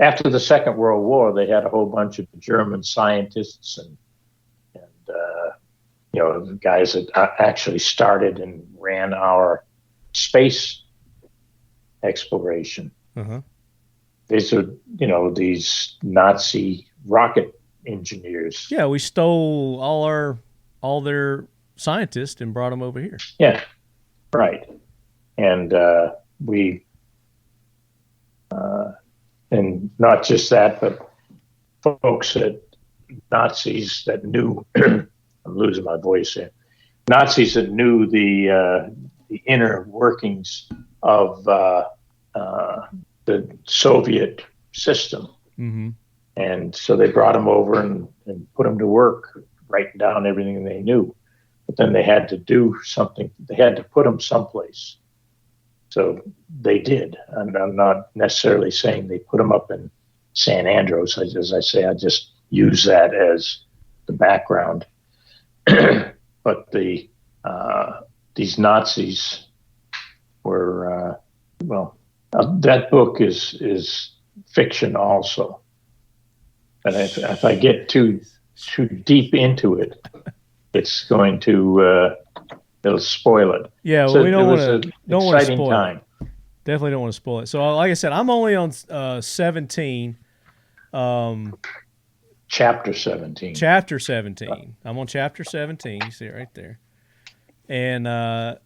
After the Second World War, they had a whole bunch of German scientists and guys that actually started and ran our space exploration. Uh-huh. These are, these Nazi rocket engineers. Yeah, we stole all their scientists and brought them over here. Yeah, right. And and not just that, but folks Nazis that knew. I'm losing my voice here. Nazis that knew the inner workings of the Soviet system. Mm-hmm. And so they brought them over and put them to work, writing down everything they knew. But then they had to do something. They had to put them someplace. So they did. And I'm not necessarily saying they put them up in San Andros. As I say, I just use that as the background. But these Nazis were, that book is fiction also. And if I get too deep into it, it's going to it'll spoil it. Yeah, well, so we don't want to spoil time. it. Definitely don't want to spoil it. So, like I said, I'm only on 17. Chapter 17. Chapter 17. I'm on chapter 17. You see it right there. And I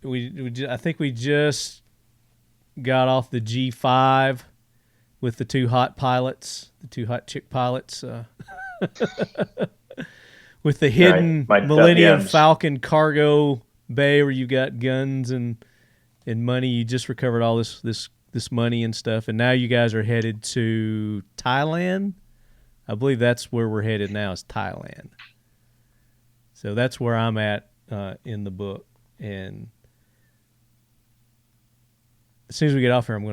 think we just got off the G5 with the two hot chick pilots, with the hidden Millennium Falcon cargo bay where you got guns and money. You just recovered all this money and stuff, and now you guys are headed to Thailand. I believe that's where we're headed now, is Thailand. So that's where I'm at in the book, and as soon as we get off here, I'm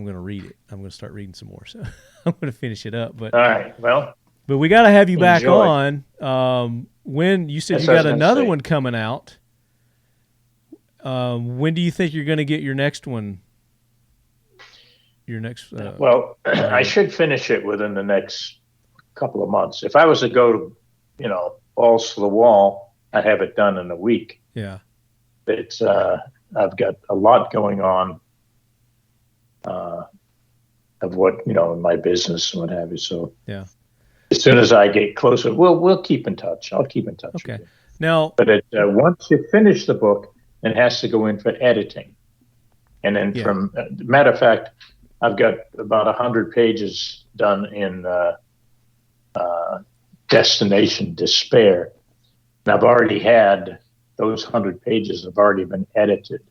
gonna read it. I'm gonna start reading some more. So I'm gonna finish it up. But all right, well, but we got to have you back on. When you said you got another one coming out, when do you think you're gonna get your next one? Your next? I should finish it within the next couple of months. If I was to go, balls to the wall, I'd have it done in a week. Yeah. It's I've got a lot going on of what in my business and what have you. So yeah, as soon as I get closer, we'll keep in touch. I'll keep in touch. Okay. With you. Now, but once you finish the book, it has to go in for editing, and then from matter of fact, I've got about 100 pages done in Destination Despair, and I've already had those 100 pages have already been edited.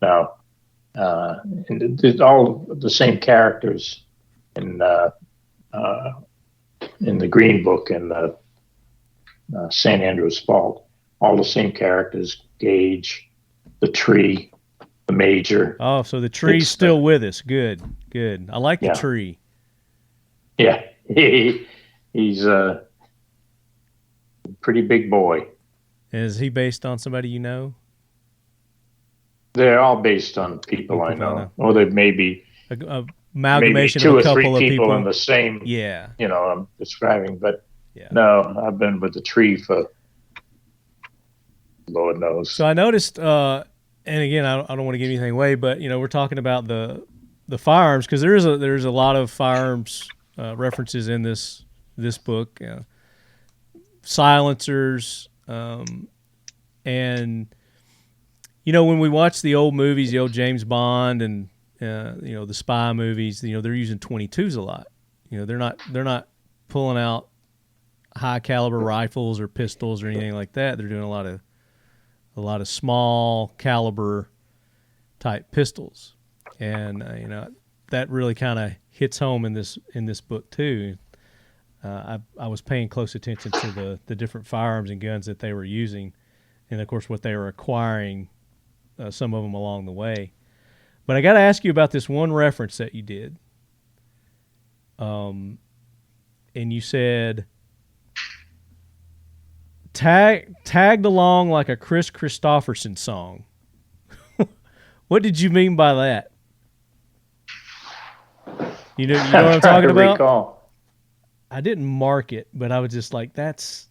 Now, it's all the same characters in the Green Book and the San Andros Fault. All the same characters: Gage, the tree, the major. Oh, so the tree's still with us. Good. I like the tree. Yeah, he's a pretty big boy. Is he based on somebody you know? They're all based on people I know. Or they may be amalgamation maybe two of a or couple three of people in the same. Yeah. I'm describing, but no, I've been with the tree for Lord knows. So I noticed, and again, I don't want to give anything away, but we're talking about the firearms, because there's a lot of firearms references in this book, silencers, and when we watch the old movies, the old James Bond and the spy movies, they're using 22s a lot. They're not pulling out high caliber rifles or pistols or anything like that. They're doing a lot of small caliber type pistols, and that really kind of hits home in this book too. I was paying close attention to the different firearms and guns that they were using, and of course what they were acquiring, some of them along the way. But I got to ask you about this one reference that you did. And you said tagged along like a Chris Christopherson song. What did you mean by that? You know what I'm talking about? Recall. I didn't mark it, but I was just like, that's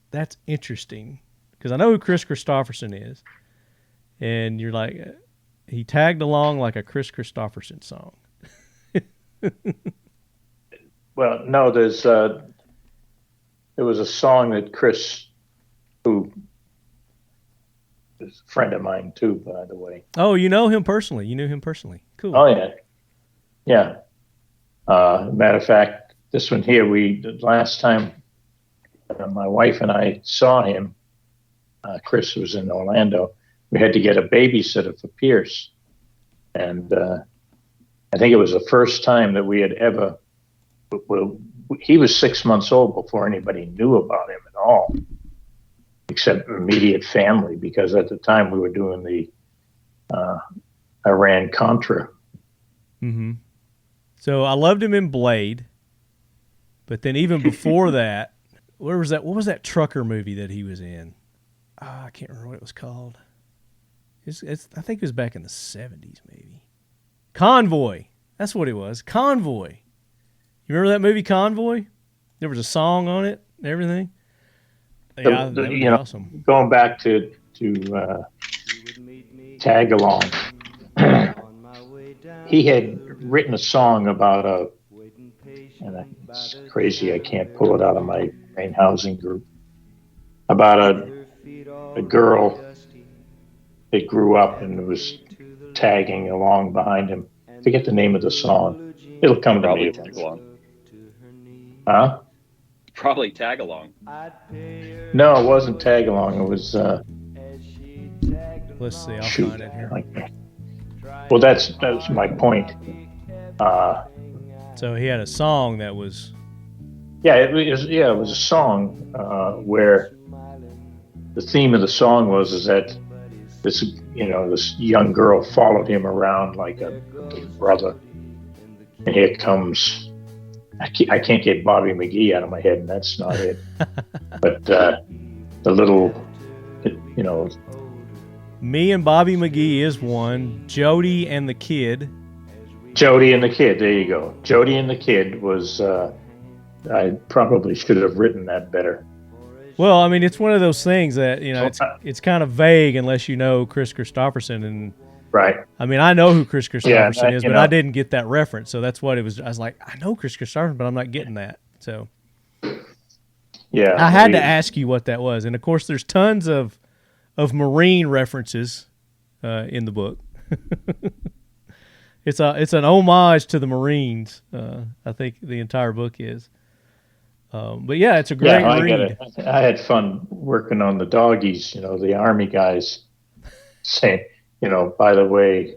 interesting, because I know who Chris Christopherson is, and you're like, he tagged along like a Chris Christopherson song. Well, no, there was a song that Chris, who is a friend of mine too, by the way. Oh, you know him personally? You knew him personally? Cool. Oh yeah, yeah. Matter of fact, this one here, the last time my wife and I saw him, Chris was in Orlando. We had to get a babysitter for Pierce, and I think it was the first time that we had ever. Well, he was 6 months old before anybody knew about him at all, except immediate family, because at the time we were doing the Iran-Contra. Mm-hmm. So I loved him in Blade, but then even before that, what was that trucker movie that he was in? I can't remember what it was called. I think it was back in the 70s, maybe. Convoy. That's what it was. Convoy. You remember that movie Convoy? There was a song on it and everything. Yeah, that would be awesome. Going back to tag along, he had written a song about and it's crazy, I can't pull it out of my main housing group, about a girl that grew up and was tagging along behind him. I forget the name of the song. It'll come to me. Tag along. Huh? Probably tag along. No, it wasn't tag along. It was. Let's see. I'll find it here. Well, that's my point. So he had a song that was. Yeah, it was a song where the theme of the song was that this young girl followed him around like a big brother, and here comes. I can't get Bobby McGee out of my head, and that's not it. But the little, Me and Bobby McGee is one. Jody and the Kid. Jody and the Kid, there you go. Jody and the Kid was, I probably should have written that better. Well, I mean, it's one of those things that, it's kind of vague unless you know Chris Christopherson. And right. I mean, I know who Chris Christopherson is, but I didn't get that reference. So that's what it was. I was like, I know Chris Christopherson, but I'm not getting that. So yeah, I had to ask you what that was. And of course, there's tons of Marine references in the book. It's an homage to the Marines. I think the entire book is. But yeah, it's a great read. I had fun working on the doggies. The Army guys saying, by the way,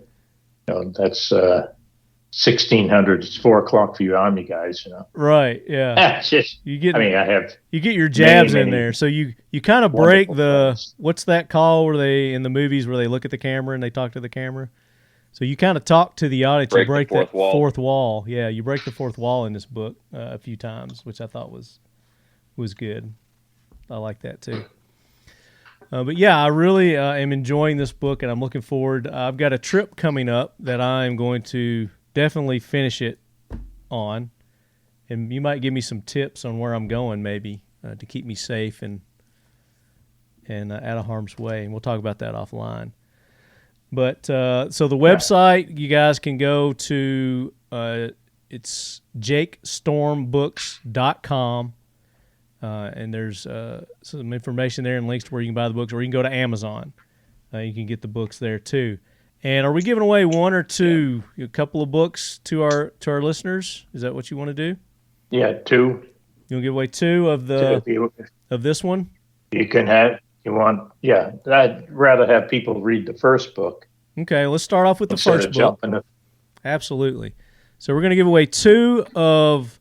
that's 1600. It's 4:00 for you Army guys. Right? Yeah. you get your jabs in there, so you kind of break what's that call where they in the movies where they look at the camera and they talk to the camera. So you kind of talk to the audience. You break that fourth wall. Yeah, you break the fourth wall in this book a few times, which I thought was good. I like that too. But yeah, I really am enjoying this book, and I'm looking forward. I've got a trip coming up that I'm going to definitely finish it on, and you might give me some tips on where I'm going, maybe to keep me safe and out of harm's way. And we'll talk about that offline. But so the website you guys can go to, it's jakestormbooks.com. And there's some information there and links to where you can buy the books, or you can go to Amazon. You can get the books there too. And are we giving away one or two, a couple of books to our listeners? Is that what you want to do? Yeah, 2. You want to give away 2 of of this one? You can have. You want? Yeah, I'd rather have people read the first book. Okay, let's start off with the first book. Absolutely. So we're going to give away 2 of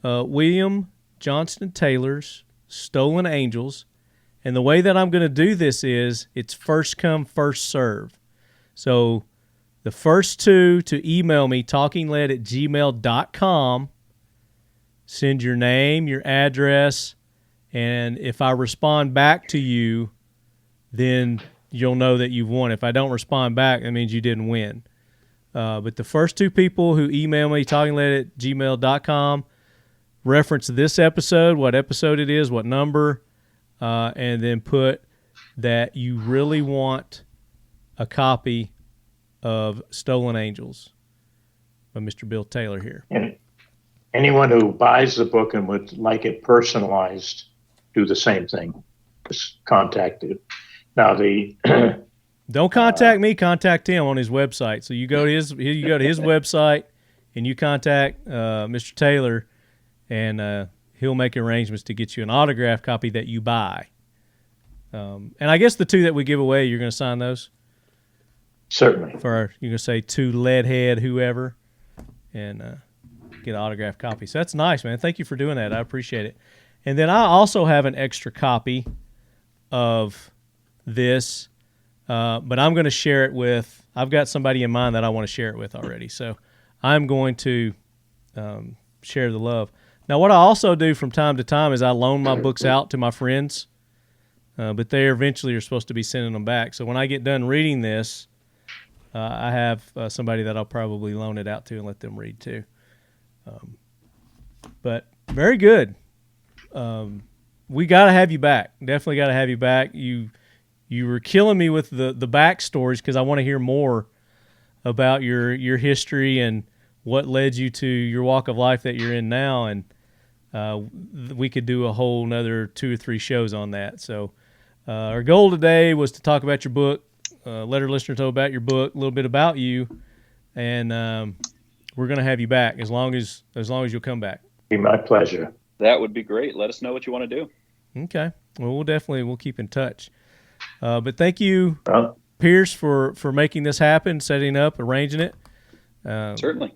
William Johnstone Taylor's Stolen Angels. And the way that I'm going to do this is it's first come, first serve. So the first 2 to email me, talkingled@gmail.com, send your name, your address, and if I respond back to you, then you'll know that you've won. If I don't respond back, that means you didn't win. But the first 2 people who email me, talkingled@gmail.com, reference this episode, what episode it is, what number, and then put that you really want a copy of Stolen Angels by Mr. Bill Taylor here. And anyone who buys the book and would like it personalized, do the same thing. Just contact it. Now don't contact me. Contact him on his website. So you go to his website and you contact Mr. Taylor, and he'll make arrangements to get you an autographed copy that you buy. And I guess the 2 that we give away, you're going to sign those. Certainly. You're going to say to Leadhead, whoever, and get an autographed copy. So that's nice, man. Thank you for doing that. I appreciate it. And then I also have an extra copy of this, but I'm going to share it with, I've got somebody in mind that I want to share it with already. So I'm going to share the love. Now, what I also do from time to time is I loan my books out to my friends, but they eventually are supposed to be sending them back. So when I get done reading this, I have somebody that I'll probably loan it out to and let them read too. But very good. We got to have you back. Definitely got to have you back. You were killing me with the backstories because I want to hear more about your history and what led you to your walk of life that you're in now. And we could do a whole another 2 or 3 shows on that. So our goal today was to talk about your book, let our listeners know about your book, a little bit about you, and we're going to have you back as long as you'll come back. Be my pleasure. That would be great. Let us know what you want to do. Okay. Well, we'll keep in touch. But thank you, Pierce, for making this happen, setting up, arranging it. Certainly.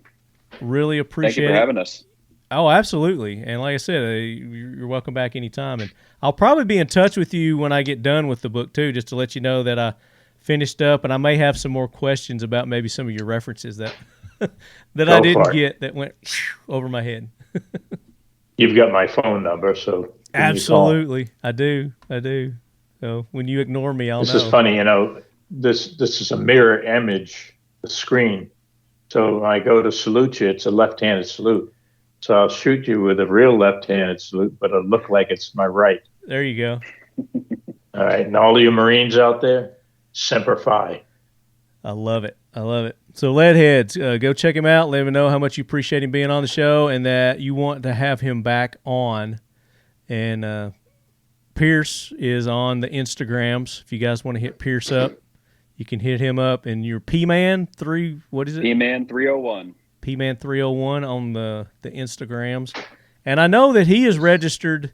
Really appreciate it. Thank you for having us. Oh, absolutely. And like I said, you're welcome back anytime. And I'll probably be in touch with you when I get done with the book, too, just to let you know that I finished up. And I may have some more questions about maybe some of your references that that I didn't get that went over my head. You've got my phone number, so absolutely, I do. So when you ignore me, I'll know. This is funny, This is a mirror image, the screen. So when I go to salute you, it's a left-handed salute. So I'll shoot you with a real left-handed salute, but it'll look like it's my right. There you go. All right, and all of you Marines out there, Semper Fi. I love it. So Leadheads, go check him out. Let him know how much you appreciate him being on the show and that you want to have him back on. And Pierce is on the Instagrams. If you guys want to hit Pierce up, you can hit him up. And your P-Man 3, what is it? P-Man 301. P-Man 301 on the Instagrams. And I know that he is registered.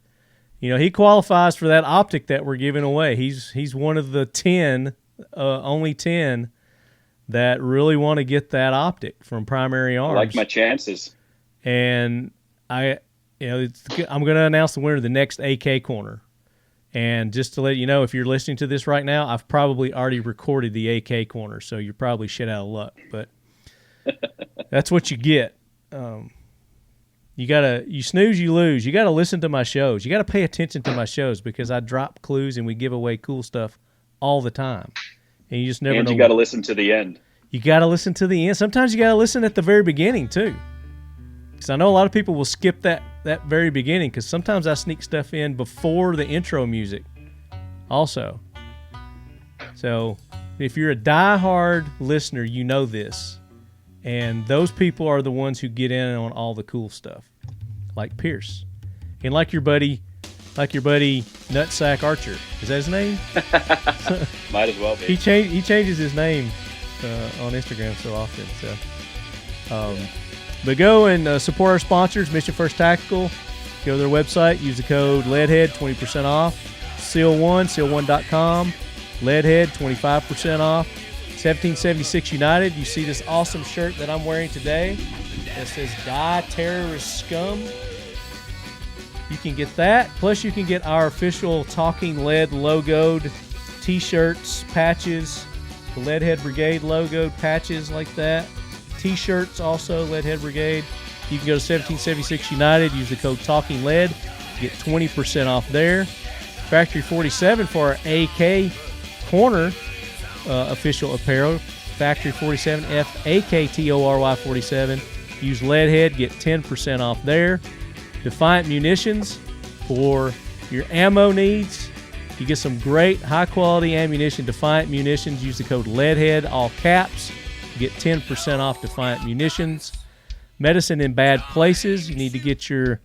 He qualifies for that optic that we're giving away. He's one of the 10, only 10 that really want to get that optic from Primary Arms. I like my chances. And I'm going to announce the winner of the next AK Corner. And just to let you know, if you're listening to this right now, I've probably already recorded the AK Corner, so you're probably shit out of luck. But that's what you get. You snooze, you lose. You got to listen to my shows. You got to pay attention to my shows because I drop clues and we give away cool stuff all the time. And you just never know. And you got to listen to the end. You got to listen to the end. Sometimes you got to listen at the very beginning, too. Because I know a lot of people will skip that very beginning because sometimes I sneak stuff in before the intro music also. So if you're a diehard listener, you know this. And those people are the ones who get in on all the cool stuff, like Pierce. And like your buddy Nutsack Archer. Is that his name? Might as well be. He changes his name on Instagram so often. So, but go and support our sponsors, Mission First Tactical. Go to their website, use the code LEADHEAD, 20% off. Seal1, seal1.com. LEADHEAD, 25% off. 1776 United. You see this awesome shirt that I'm wearing today that says "Die Terrorist Scum." You can get that. Plus, you can get our official Talking Lead logoed T-shirts, patches, the Leadhead Brigade logoed patches like that. T-shirts also, Leadhead Brigade. You can go to 1776 United, use the code Talking Lead, get 20% off there. Factory 47 for our AK Corner official apparel. Factory 47, FAKTORY 47. Use Leadhead, get 10% off there. Defiant Munitions for your ammo needs. You get some great high-quality ammunition. Defiant Munitions, use the code LEADHEAD, all caps. You get 10% off Defiant Munitions. Medicine in Bad Places. You need to get your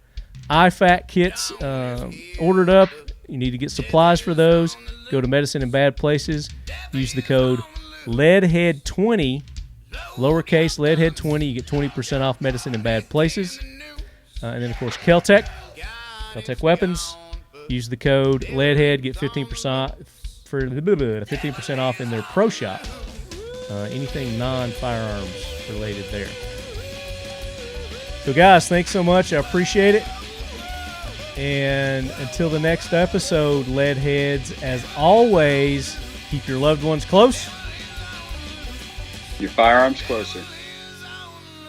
IFAC kits ordered up. You need to get supplies for those. Go to Medicine in Bad Places. Use the code LEADHEAD20, lowercase LEADHEAD20. You get 20% off Medicine in Bad Places. And then, of course, Kel-Tec Weapons. Use the code LEADHEAD, get 15% off in their pro shop. Anything non-firearms related there. So, guys, thanks so much. I appreciate it. And until the next episode, Leadheads, as always, keep your loved ones close. Your firearms closer.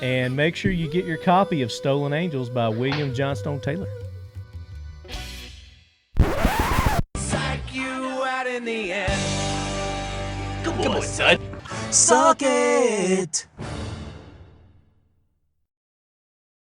And make sure you get your copy of Stolen Angels by William Johnstone Taylor. Psych you out in the end. Come on, son. Suck it.